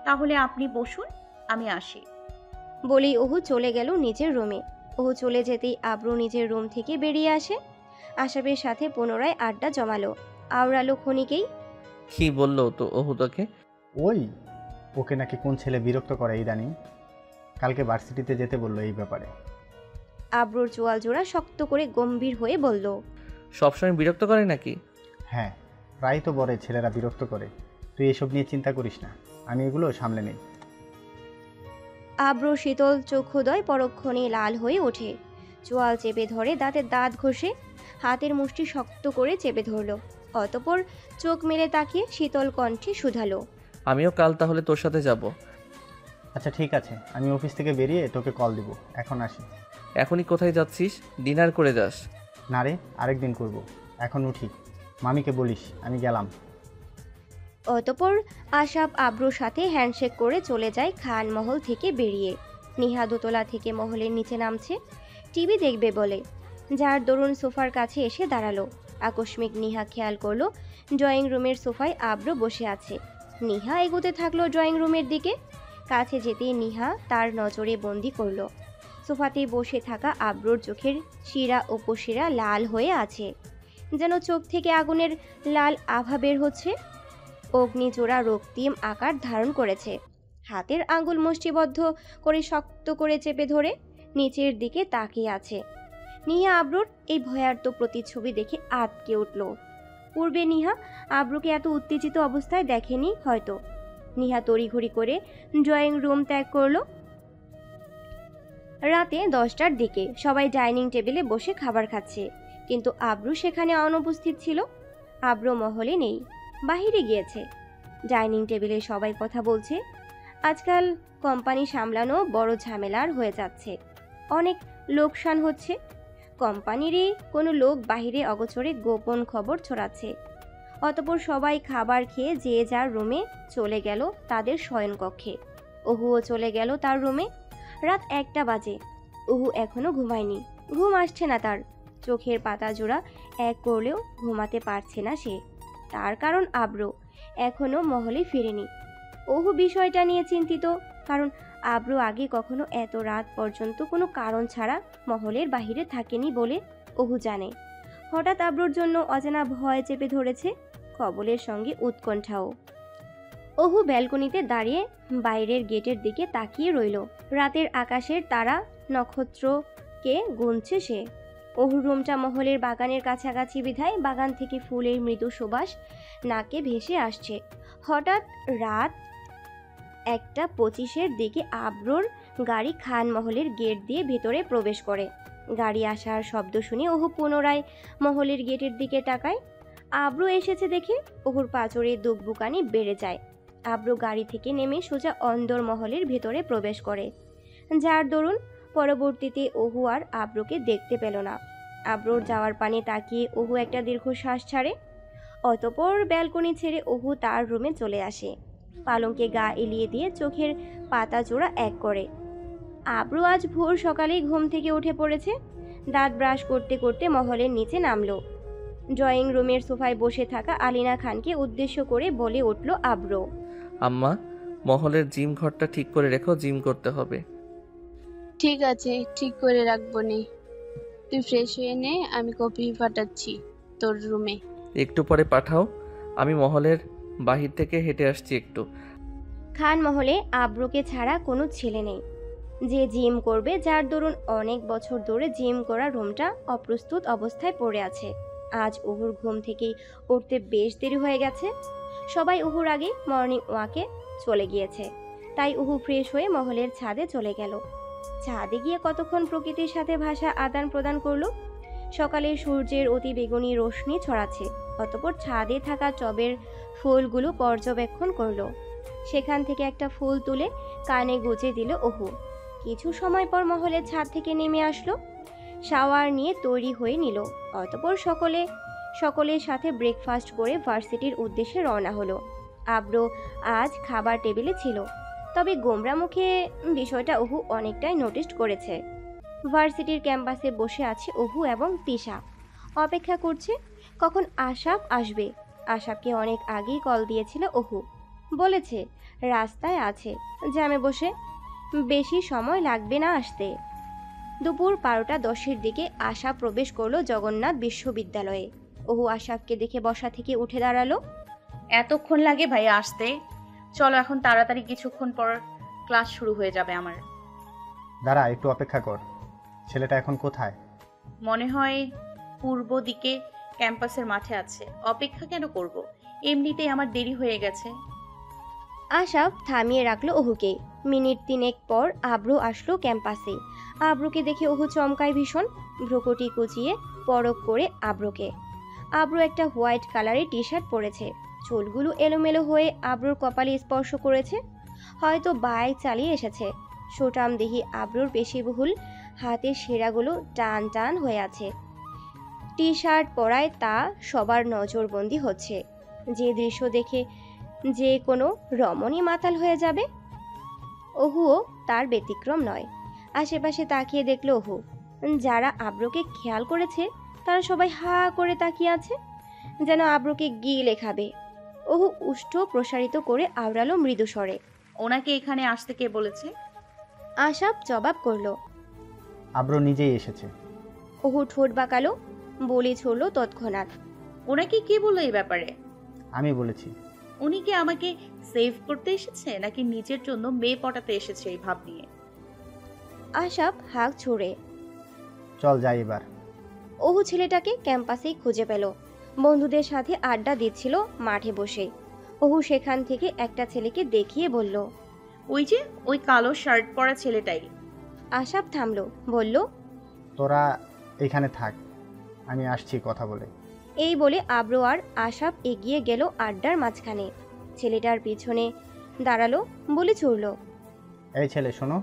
Speaker 2: তাহলে আপনি বসুন, আমি আসি।
Speaker 1: বলেই ওহু চলে গেল নিজের রুমে। ওহু চলে যেতেই আব্রু নিজের রুম থেকে বেরিয়ে আসে। আশাবের সাথে পুনরায় আড্ডা জমালো, আওড়ালো ক্ষণিকেই।
Speaker 3: কি বললো তো ওহু তোকে?
Speaker 6: ওই ওকে নাকি কোন ছেলে বিরক্ত করে ইদানিং, কালকে ভার্সিটিতে যেতে বললো এই ব্যাপারে।
Speaker 1: আব্রুর চোয়াল জোড়া শক্ত করে গম্ভীর হয়ে বলল,
Speaker 3: সবসময় বিরক্ত করে নাকি?
Speaker 6: হ্যাঁ, প্রায় তো বলে ছেলেরা বিরক্ত করে। তুই এসব নিয়ে চিন্তা করিস না, আমি এগুলো সামলে নেই।
Speaker 1: আব্রুর শীতল চক্ষুদয় পরক্ষণে লাল হয়ে ওঠে। চোয়াল চেপে ধরে দাঁতের দাঁত ঘষে হাতের মুষ্টি শক্ত করে চেপে ধরল। অতপর চোখ মেলে তাকিয়ে শীতল কণ্ঠে শুধালো,
Speaker 3: আমিও কাল তাহলে তোর সাথে যাব।
Speaker 6: আচ্ছা ঠিক আছে, আমি অফিস থেকে বেরিয়ে তোকে কল দিব, এখন আসি।
Speaker 3: এখনই কোথায় যাচ্ছিস? ডিনার করে যাস?
Speaker 6: না রে, আরেকদিন করব, এখন উঠি। মামিকে বলিস আমি গেলাম।
Speaker 1: অতপর আশাব আব্রুর সাথে হ্যান্ডশেক করে চলে যায় খান মহল থেকে বেরিয়ে। নিহা দোতলা থেকে মহলের নিচে নামছে টিভি দেখবে বলে, যার দরুন সোফার কাছে এসে দাঁড়ালো। আকস্মিক নিহা খেয়াল করলো ড্রয়িং রুমের সোফায় আব্রু বসে আছে। নিহা এগোতে থাকলো ড্রয়িং রুমের দিকে। কাছে যেতেই নিহা তার নজরে বন্দি করলো। সোফাতে বসে থাকা আব্রুর চোখের শিরা উপশিরা লাল হয়ে আছে, যেন চোখ থেকে আগুনের লাল আভা বের হচ্ছে। অগ্নিজোড়া রক্তিম আকার ধারণ করেছে। হাতের আঙ্গুল মুষ্টিবদ্ধ করে শক্ত করে চেপে ধরে নিচের দিকে তাকিয়ে আছে। নিহা আব্রুর এই ভয়ার্ত প্রতিচ্ছবি দেখে আঁতকে উঠল। পূর্বে নিহা আব্রুকে এত উত্তেজিত অবস্থায় দেখেনি হয়তো। নিহা তড়িঘড়ি করে ড্রয়িং রুম ত্যাগ করলো। রাতে 10টার দিকে সবাই ডাইনিং টেবিলে বসে খাবার খাচ্ছে, কিন্তু আব্রু সেখানে অনুপস্থিত ছিল। আব্রু মহলে নেই, বাহিরে গিয়েছে। ডাইনিং টেবিলে সবাই কথা বলছে। আজকাল কোম্পানি সামলানো বড় ঝামেলার হয়ে যাচ্ছে, অনেক লোকসান হচ্ছে। কোম্পানিরই কোনো লোক বাহিরে অগোচরে গোপন খবর ছড়াচ্ছে। অতপর সবাই খাবার খেয়ে যে যার রুমে চলে গেল তাদের শয়নকক্ষে। ওহুও চলে গেল তার রুমে। রাত 1টা বাজে। ওহু এখনো ঘুমায়নি, ঘুম আসছে না তার। চোখের পাতা জোড়া এক করলেও ঘুমাতে পারছে না সে। তার কারণ আব্রু এখনো মহলে ফিরেনি। ওহু বিষয়টা নিয়ে চিন্তিত, কারণ আব্রু আগে কখনো এত রাত পর্যন্ত কোনো কারণ ছাড়া মহলের বাহিরে থাকেনি বলে ওহু জানে। হঠাৎ আব্রুর জন্য অজানা ভয় চেপে ধরেছে, কবলের সঙ্গে উৎকণ্ঠাও। ওহু ব্যালকনিতে দাঁড়িয়ে বাইরের গেটের দিকে তাকিয়ে রইল। রাতের আকাশের তারা নক্ষত্রকে গুনছে সে। ওহুর রুমটা মহলের বাগানের কাছাকাছি বিধায় বাগান থেকে ফুলের মৃদু সুবাস নাকে ভেসে আসছে। হঠাৎ রাত 1:25-এর দিকে আব্রুর গাড়ি খান মহলের গেট দিয়ে ভেতরে প্রবেশ করে। গাড়ি আসার শব্দ শুনে ওহু পুনরায় মহলের গেটের দিকে তাকায়। আব্রু এসেছে দেখে ওহুর পাঁচরে দুকবুকানি বেড়ে যায়। আব্রু গাড়ি থেকে নেমে সোজা অন্দর মহলের ভেতরে প্রবেশ করে, যার দরুন পরবর্তীতে ওহু আর আব্রুকে দেখতে পেল না। আব্রুর যাওয়ার পানে তাকিয়ে ওহু একটা দীর্ঘশ্বাস ছাড়ে। অতপর ব্যালকনি ছেড়ে ওহু তার রুমে চলে আসে। পালঙ্কে গা এলিয়ে দিয়ে চোখের পাতা জোড়া এক করে। আব্রু আজ ভোর সকালেই ঘুম থেকে উঠে পড়েছে। দাঁত ব্রাশ করতে করতে মহলের নিচে নামলো। ড্রয়িং রুমের সোফায় বসে থাকা আলিনা খানকে উদ্দেশ্য করে বলে উঠল আব্রু,
Speaker 3: আম্মা, মহলের জিম ঘরটা ঠিক করে রেখো, জিম করতে হবে।
Speaker 7: ঠিক আছে, ঠিক করে রাখবো নে। তুই ফ্রেশ হয়ে নে, আমি কফি পাঠাচ্ছি তোর রুমে।
Speaker 3: একটু পরে পাঠাও, আমি মহলের বাহির থেকে হেঁটে আসছি একটু।
Speaker 1: খান মহলে আব্রুকে ছাড়া কোনো ছেলে নেই যে জিম করবে, যার দরুন অনেক বছর ধরে জিম করা রুমটা অপ্রস্তুত অবস্থায় পড়ে আছে। আজ ওহুর ঘুম থেকেই উঠতে বেশ দেরি হয়ে গেছে। সবাই ওহুর আগে মর্নিং ওয়াকে চলে গিয়েছে, তাই ওহু ফ্রেশ হয়ে মহলের ছাদে চলে গেল। ছাদে গিয়ে কতক্ষণ প্রকৃতির সাথে ভাষা আদান প্রদান করলো। সকালে সূর্যের অতি বেগুনি রোশনি ছড়াচ্ছে। অতপর ছাদে থাকা টবের ফুলগুলো পর্যবেক্ষণ করলো। সেখান থেকে একটা ফুল তুলে কানে গুজে দিল ওহু। কিছু সময় পর মহলের ছাদ থেকে নেমে আসলো, শাওয়ার নিয়ে তৈরি হয়ে নিল। অতপর সকলের সাথে ব্রেকফাস্ট করে ভার্সিটির উদ্দেশ্যে রওনা হলো। আব্রু আজ খাবার টেবিলে ছিল, তবে গোমরা মুখে বিষয়টা ওহু অনেকটাই নোটিস করেছে। ভার্সিটির ক্যাম্পাসে বসে আছে ওহু এবং তিশা। অপেক্ষা করছে কখন আশাব আসবে। আশাবকে অনেক আগেই কল দিয়েছিল ওহু, বলেছে রাস্তায় আছে, জ্যামে বসে। বেশি সময় লাগবে না আসতে। দুপুর 12:10 দিকে আশা প্রবেশ করলো জগন্নাথ বিশ্ববিদ্যালয়ে। ওহু আশাবকে দেখে বসা থেকে উঠে দাঁড়ালো।
Speaker 2: এতক্ষণ লাগে ভাইয়া আসতে? চলো এখন তাড়াতাড়ি, কিছুক্ষণ পর ক্লাস শুরু হয়ে যাবে আমার।
Speaker 6: দাঁড়া, একটু অপেক্ষা কর। ছেলেটা এখন কোথায়?
Speaker 2: মনে হয় পূর্ব দিকে ক্যাম্পাসের মাঠে আছে। অপেক্ষা কেন করব, এমনিতেই আমার দেরি হয়ে গেছে।
Speaker 1: আশাব থামিয়ে রাখলো ওহুকে। মিনিট 3 পর আব্রু আসলো ক্যাম্পাসে। আব্রুকে দেখে ওহু চমকায় ভীষণ। ভ্রুকুটি কুচিয়ে পরক করে আব্রুকে। আব্রু একটা হোয়াইট কালারের টি শার্ট পরেছে। চুলগুলো এলোমেলো হয়ে আব্রুর কপালে স্পর্শ করেছে। হয়তো বাইক চালিয়ে এসেছে। সুঠাম দেহি আব্রুর পেশিবহুল হাতের শিরাগুলো টান টান হয়ে আছে। টি শার্ট পরায় তা সবার নজরবন্দি হচ্ছে। যে দৃশ্য দেখে যে কোনো রমণী মাতাল হয়ে যাবে। ওহুও তার ব্যতিক্রম নয়। আশেপাশে তাকিয়ে দেখল ওহু। যারা আব্রুকে খেয়াল করেছে তারা সবাই হা করে তাকিয়ে আছে, যেন আব্রুকে গিলে খাবে। ওহু উষ্ঠ প্রসারিত করে আওড়ালো মৃদু স্বরে।
Speaker 2: ওনাকে এখানে আসতে কে বলেছে?
Speaker 1: আশাব জবাব করলো।
Speaker 6: আব্রু নিজেই এসেছে।
Speaker 1: ওহু ঠোঁট বাঁকালো, বলি ছড়ল তৎক্ষণাৎ।
Speaker 2: ওনাকে কে বললো এই ব্যাপারে?
Speaker 6: আমি বলেছি।
Speaker 2: উনি কি আমাকে সেভ করতে এসেছে নাকি নিজের জন্য মেয়ে পটাতে এসেছে এই ভাব নিয়ে?
Speaker 1: আশাব হাঁক ছুড়ে।
Speaker 6: চল যাই এবার।
Speaker 1: ওহু ছেলেটাকে ক্যাম্পাসেই খুঁজে পেল। বন্ধুদের সাথে আড্ডা দিচ্ছিল মাঠে বসে। ওহু সেখান থেকে একটা ছেলেকে দেখিয়ে বলল,
Speaker 2: ওই যে ওই কালো শার্ট পরা ছেলেটাই।
Speaker 1: আশাব থামলো, বলল,
Speaker 6: তোরা এখানে থাক, আমি আসছি কথা বলে।
Speaker 1: এই বলে আব্রু আর আশাব এগিয়ে গেল আড্ডার মাঝখানে। ছেলেটার পিছনে দাঁড়ালো, বলে ছুড়ল,
Speaker 6: এই ছেলে শোনো।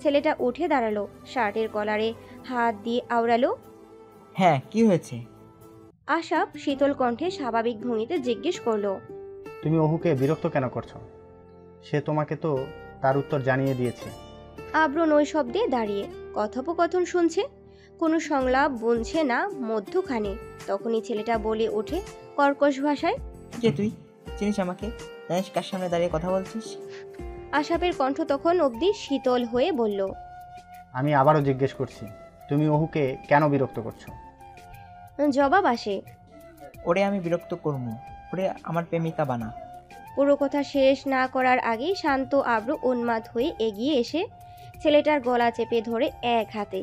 Speaker 1: ছেলেটা উঠে দাঁড়ালো, শার্টের কলারে হাত দিয়ে আওড়ালো।
Speaker 14: হ্যাঁ, কি হয়েছে?
Speaker 1: আশাব শীতল কণ্ঠে স্বাভাবিক ভঙ্গিতে জিজ্ঞেস করলো,
Speaker 6: তুমি ওহুকে বিরক্ত কেন করছো? সে তোমাকে তো তার উত্তর জানিয়ে দিয়েছে।
Speaker 1: আব্রু নৈশব্দে দাঁড়িয়ে কথোপকথন শুনছে, কোনো সংলাপ বুনছে না মধ্যখানে। তখনই ছেলেটা বলে ওঠে কর্কশ ভাষায়,
Speaker 14: কে তুই? চিনিস আমাকে? জানিস কার সামনে দাঁড়িয়ে কথা বলছিস?
Speaker 1: আশাবের কণ্ঠ তখন অবধি শীতল হয়ে বলল,
Speaker 6: আমি আবারও জিজ্ঞেস করছি, তুমি ওহুকে কেন বিরক্ত করছো?
Speaker 1: জবাব আসে,
Speaker 14: ওরে আমি বিরক্ত করবো? ওরে আমার প্রেমিকা বানা।
Speaker 1: পুরো কথা শেষ না করার আগেই শান্ত আব্রু উন্মাদ হয়ে এগিয়ে এসে ছেলেটার গলা চেপে ধরে এক হাতে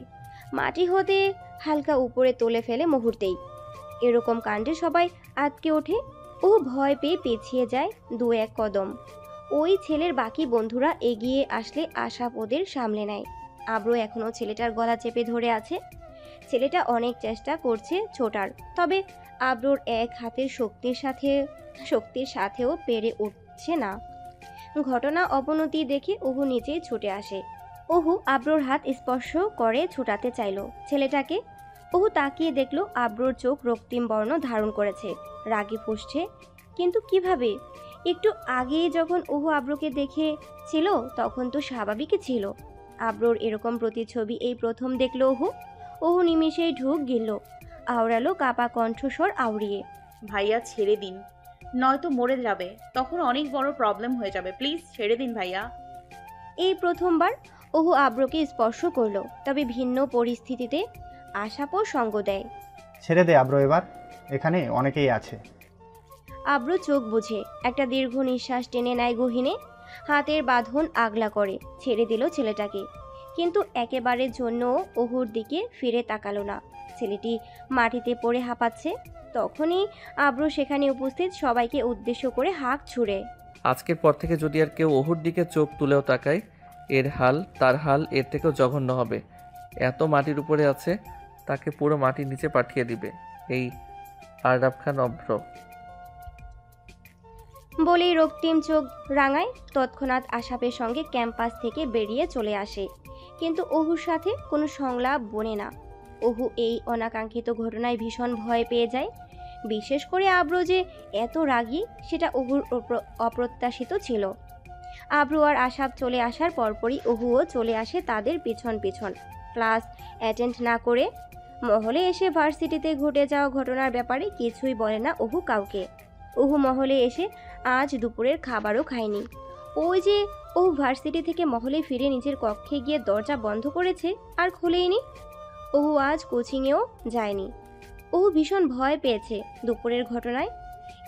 Speaker 1: মাটি হতে হালকা উপরে তুলে ফেলে মুহূর্তেই। এরকম কাণ্ডে সবাই আটকে ওঠে। ও ভয় পেয়ে পিছিয়ে যায় 2-1 কদম। ওই ছেলের বাকি বন্ধুরা এগিয়ে আসলে আশাব ওদের সামলে নেয়। আব্রু এখনও ছেলেটার গলা চেপে ধরে আছে। ছেলেটা অনেক চেষ্টা করছে ছোটার, তবে আব্রুর এক হাতের শক্তির সাথেও পেরে উঠছে না। ঘটনা অবনতি দেখে ওহু নিচেই ছুটে আসে। ওহু আব্রুর হাত স্পর্শ করে ছুটাতে চাইল ছেলেটাকে। ওহু তাকিয়ে দেখল আব্রুর চোখ রক্তিম বর্ণ ধারণ করেছে, রাগে ফুঁসছে। কিন্তু কিভাবে? একটু আগেই যখন ওহু আব্রুকে দেখেছিল তখন তো স্বাভাবিকই ছিল। আব্রুর এরকম প্রতিছবি এই প্রথম দেখল ওহু। ওহু নিমিষেই ঢুক গিলল, আওড়ালো কাপা কণ্ঠস্বর আউড়িয়ে,
Speaker 2: ভাইয়া ছেড়ে দিন, নয়তো মরে যাবে, তখন অনেক বড় প্রবলেম হয়ে যাবে, প্লিজ ছেড়ে দিন ভাইয়া।
Speaker 1: এই প্রথমবার ওহু আব্রুকে স্পর্শ করলো, তবে ভিন্ন পরিস্থিতিতে আশাপও সঙ্গ দেয়।
Speaker 6: ছেড়ে দে আব্রু, এবার এখানে অনেকেই আছে।
Speaker 1: আব্রু চোখ বুঝে একটা দীর্ঘ নিঃশ্বাস টেনে নেয় গহীনে, হাতের বাঁধন আগলা করে ছেড়ে দিল ছেলেটাকে। কিন্তু একেবারের জন্য ওহুর দিকে ফিরে তাকালো না। ছেলেটি মাটিতে পড়ে হাঁপাচ্ছে। তখনই আব্রু সেখানে উপস্থিত সবাইকে উদ্দেশ্য করে হাঁক ছুড়ে,
Speaker 3: আজকের পর থেকে যদি আর কেউ ওহুর দিকে চোখ তুলেও তাকায়, এর হাল তার হাল এর থেকেও জঘন্য হবে। এত মাটির উপরে আছে, তাকে পুরো মাটির নিচে পাঠিয়ে দিবে এই আরব খান অভ্র।
Speaker 1: বলেই রক্তিম চোখ রাঙায়। তৎক্ষণাৎ আশাপের সঙ্গে ক্যাম্পাস থেকে বেরিয়ে চলে আসে, কিন্তু ওহুর সাথে কোনো সংলাপ বনে না। ওহু এই অনাকাঙ্ক্ষিত ঘটনায় ভীষণ ভয় পেয়ে যায়। বিশেষ করে আব্রু যে এত রাগী সেটা ওহুর অপ্রত্যাশিত ছিল। আব্রু আর আশাব চলে আসার পরপরই ওহুও চলে আসে তাদের পিছন পিছন। ক্লাস অ্যাটেন্ড না করে মহলে এসে ভার্সিটিতে ঘটে যাওয়া ঘটনার ব্যাপারে কিছুই বলে না ওহু কাউকে। ওহু মহলে এসে আজ দুপুরের খাবারও খায়নি। ওই যে ও ভার্সিটি থেকে মহলে ফিরে নিজের কক্ষে গিয়ে দরজা বন্ধ করেছে আর খুলেইনি। ওহু আজ কোচিংয়েও যায়নি। ওহু ভীষণ ভয় পেয়েছে দুপুরের ঘটনায়।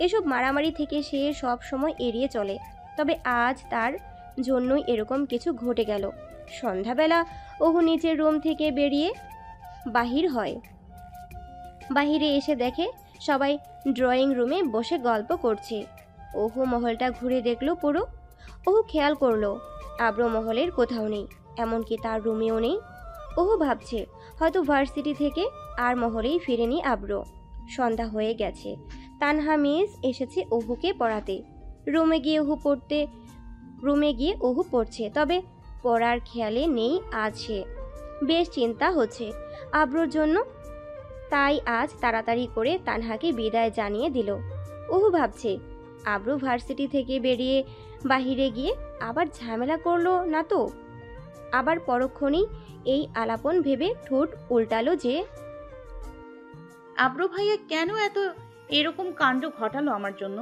Speaker 1: এসব মারামারি থেকে সে সব সময় এড়িয়ে চলে, তবে আজ তার জন্যই এরকম কিছু ঘটে গেল। সন্ধ্যাবেলা ওহু নিজের রুম থেকে বেরিয়ে বাহির হয়। বাহিরে এসে দেখে সবাই ড্রয়িং রুমে বসে গল্প করছে। ওহু মহলটা ঘুরে দেখলো পুরো। ওহু খেয়াল করলো আব্র মহলের কোথাও নেই, এমনকি তার রুমেও নেই। ওহু ভাবছে হয়তো ভার্সিটি থেকে আর মহলেই ফিরেনি আব্র। সন্ধ্যা হয়ে গেছে। তানহা মিস এসেছে ওহুকে পড়াতে। রুমে গিয়ে ওহু পড়ছে, তবে পড়ার খেয়ালে নেই আজ সে। বেশ চিন্তা হচ্ছে আব্রোর জন্য, তাই আজ তাড়াতাড়ি করে তানহাকে বিদায় জানিয়ে দিল। ওহু ভাবছে আব্রু ভার্সিটি থেকে বেরিয়ে বাহিরে গিয়ে আবার ঝামেলা করলো না তো। আবার পরক্ষণেই এই আলাপন ভেবে ঠোঁট উল্টালো যে
Speaker 2: আব্রু ভাইয়া কেন এরকম কাণ্ড ঘটালো আমার জন্য।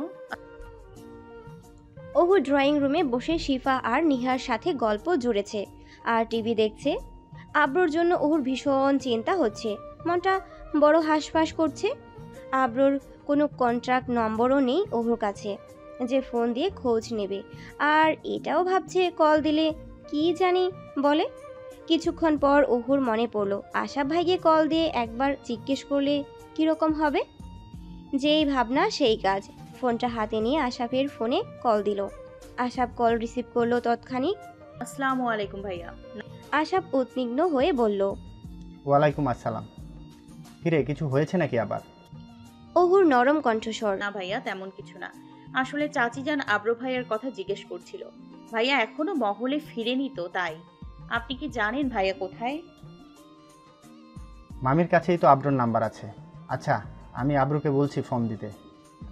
Speaker 1: ওহু ড্রয়িং রুমে বসে শিফা আর নিহার সাথে গল্প জুড়েছে আর টিভি দেখছে। আব্রোর জন্য ওহুর ভীষণ চিন্তা হচ্ছে, মনটা বড় হাঁসফাঁস করছে। আব্রোর কোনো কন্ট্রাক্ট নম্বরও নেই ওহুর কাছে যে ফোন দিয়ে খোঁজ নেবে, আর এটাও ভাবছে কল দিলে কি জানি বলে। কিছুক্ষণ পর ওহুর মনে পড়লো আশাব ভাইকে কল দিয়ে একবার জিজ্ঞেস করলে কীরকম হবে। যেই ভাবনা সেই কাজ। ফোনটা হাতে নিয়ে আশাফের ফোনে কল দিল। আশাব কল রিসিভ করলো তৎক্ষণিক।
Speaker 2: আসসালামু আলাইকুম ভাইয়া।
Speaker 1: আশাব উদ্বিগ্ন হয়ে বলল,
Speaker 6: ওয়ালাইকুম আসসালাম। কিরে, কিছু হয়েছে নাকি আবার?
Speaker 1: ওহুর নরম কণ্ঠস্বর,
Speaker 2: না ভাইয়া, তেমন কিছু না। আসলে চাচি যান আব্রু ভাইয়ের কথা জিজ্ঞেস করছিল। ভাইয়া এখনো মহলে ফিরেনি তো, তাই। আপনি কি জানেন ভাইয়া কোথায়?
Speaker 6: মামির কাছেই তো আব্রুর নাম্বার আছে। আচ্ছা, আমি আব্রুকে বলছি ফোন দিতে।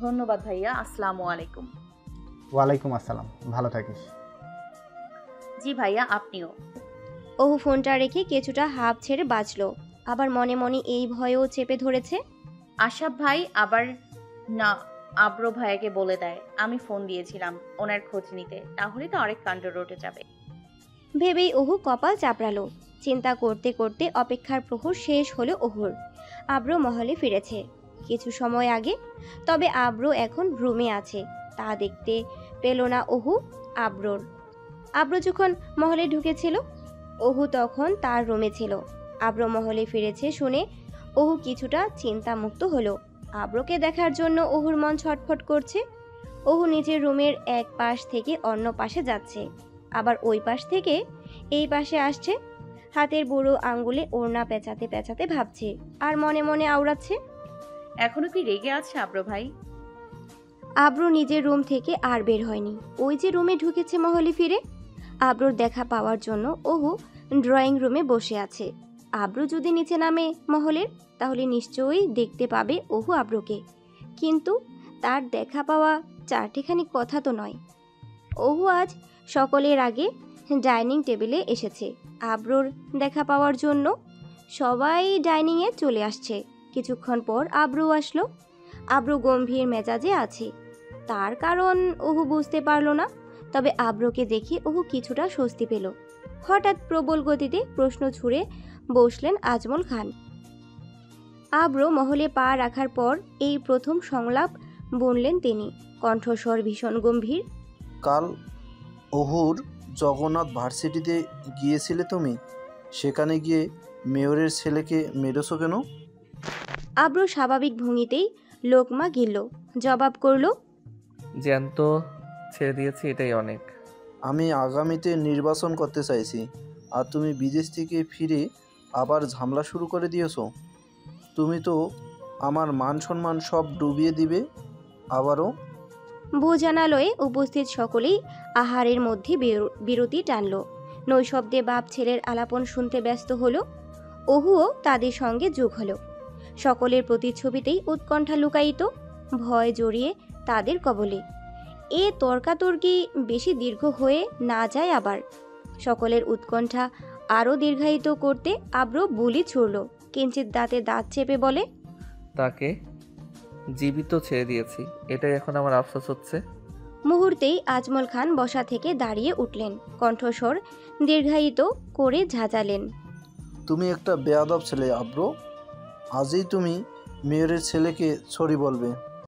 Speaker 2: ধন্যবাদ ভাইয়া। আসসালামু আলাইকুম।
Speaker 6: ওয়ালাইকুম আসসালাম, ভালো থাকিস।
Speaker 2: জি ভাইয়া, আপনিও।
Speaker 1: ওহু ফোনটা রেখে কিছুটা হাঁপ ছেড়ে বাঁচলো। আবার মনে মনে এই ভয়ও চেপে ধরেছে,
Speaker 2: আশাব ভাই আবার না আব্রু ভাইয়াকে বলে দেয় আমি ফোন দিয়েছিলাম ওনার খোঁজ নিতে, তাহলে তো আরেক কাণ্ড রটে যাবে
Speaker 1: ভেবেই ওহু কপাল চাপড়ালো। চিন্তা করতে করতে অপেক্ষার প্রহর শেষ হলো ওহুর। আব্র মহলে ফিরেছে কিছু সময় আগে, তবে আব্র এখন রুমে আছে তা দেখতে পেল না ওহু আব্রোর। আব্র যখন মহলে ঢুকেছিল ওহু তখন তার রুমে ছিল। আব্র মহলে ফিরেছে শুনে ওহু কিছুটা চিন্তামুক্ত হলো। আব্রকে দেখার জন্য ওহুর মন ছটফট করছে। ওহু নিজের রুমের এক পাশ থেকে অন্য পাশে যাচ্ছে, আবার ওই পাশ থেকে এই পাশে আসছে। হাতের বুড়ো আঙ্গুলে ওড়না পেঁচাতে পেঁচাতে ভাবছে আর মনে মনে আওড়াচ্ছে,
Speaker 2: এখনো কি রেগে আছে আব্রু ভাই?
Speaker 1: আব্র নিজের রুম থেকে আর বের হয়নি। ওই যে রুমে ঢুকেছে মহলে ফিরে। আব্রোর দেখা পাওয়ার জন্য ওহু ড্রয়িং রুমে বসে আছে। আব্রু যদি নিচে নামে মহলের, তাহলে নিশ্চয়ই দেখতে পাবে ওহু আব্রুকে, কিন্তু তার দেখা পাওয়া চারটিখানি কথা তো নয়। ওহু আজ সকলের আগে ডাইনিং টেবিলে এসেছে আব্রোর দেখা পাওয়ার জন্য। সবাই ডাইনিংয়ে চলে আসছে। কিছুক্ষণ পর আব্রু আসলো। আব্রু গম্ভীর মেজাজে আছে, তার কারণ ওহু বুঝতে পারল না, তবে আব্রুকে দেখে ওহু কিছুটা স্বস্তি পেল। হঠাৎ প্রবল গতিতে প্রশ্ন ছুড়ে বসলেন আজমল খান। আব্র মহলে পা রাখার পর এই প্রথম সংলাপ বললেন তিনি, কণ্ঠস্বর ভীষণ গম্ভীর।
Speaker 8: কাল ওহুর জগন্নাথ ভার্সিটিতে গিয়েছিলে তুমি, সেখানে গিয়ে মেয়রের ছেলেকে মেরেছো কেন?
Speaker 1: আব্র স্বাভাবিক ভঙ্গিতেই লোকমা গিলল, জবাব করল,
Speaker 3: জ্যান্ত ছেড়ে দিয়েছি, এটাই অনেক।
Speaker 8: আমি আগামীতে নির্বাচন করতে চাইছি, আর তুমি বিদেশ থেকে ফিরে আবার ঝামেলা শুরু করে দিয়েছো। তুমি তো আমার মান সম্মান সব ডুবিয়ে দিবে আবারও।
Speaker 1: ভোজনালয়ে উপস্থিত সকলেই আহারের মধ্যে বিরতি টানল। নৈশব্দে বাপ ছেলের আলাপন শুনতে ব্যস্ত হলো। ওহুও তাদের সঙ্গে যোগ হলো। সকলের প্রতিচ্ছবিতেই উৎকণ্ঠা লুকায়িত, ভয় জড়িয়ে তাদের কবলে। এ তর্কাতর্কি বেশি দীর্ঘ হয়ে না যায় আবার। সকলের উৎকণ্ঠা আরও দীর্ঘায়িত করতে আব্র বুলি ছুড়ল, কিঞ্চিত দাঁতে দাঁত চেপে বলে,
Speaker 3: তাকে জীবিত ছেড়ে দিয়েছি, এটাই এখন আমার আফসোস হচ্ছে।
Speaker 1: মুহূর্তেই আজমল খান বসা থেকে দাঁড়িয়ে উঠলেন, কণ্ঠস্বর দীর্ঘায়িত করে ঝাঁঝালেন।
Speaker 8: তুমি একটা বেয়াদব ছেলে আব্রো, আজই তুমি মেয়রের ছেলেকে সরি বলবে।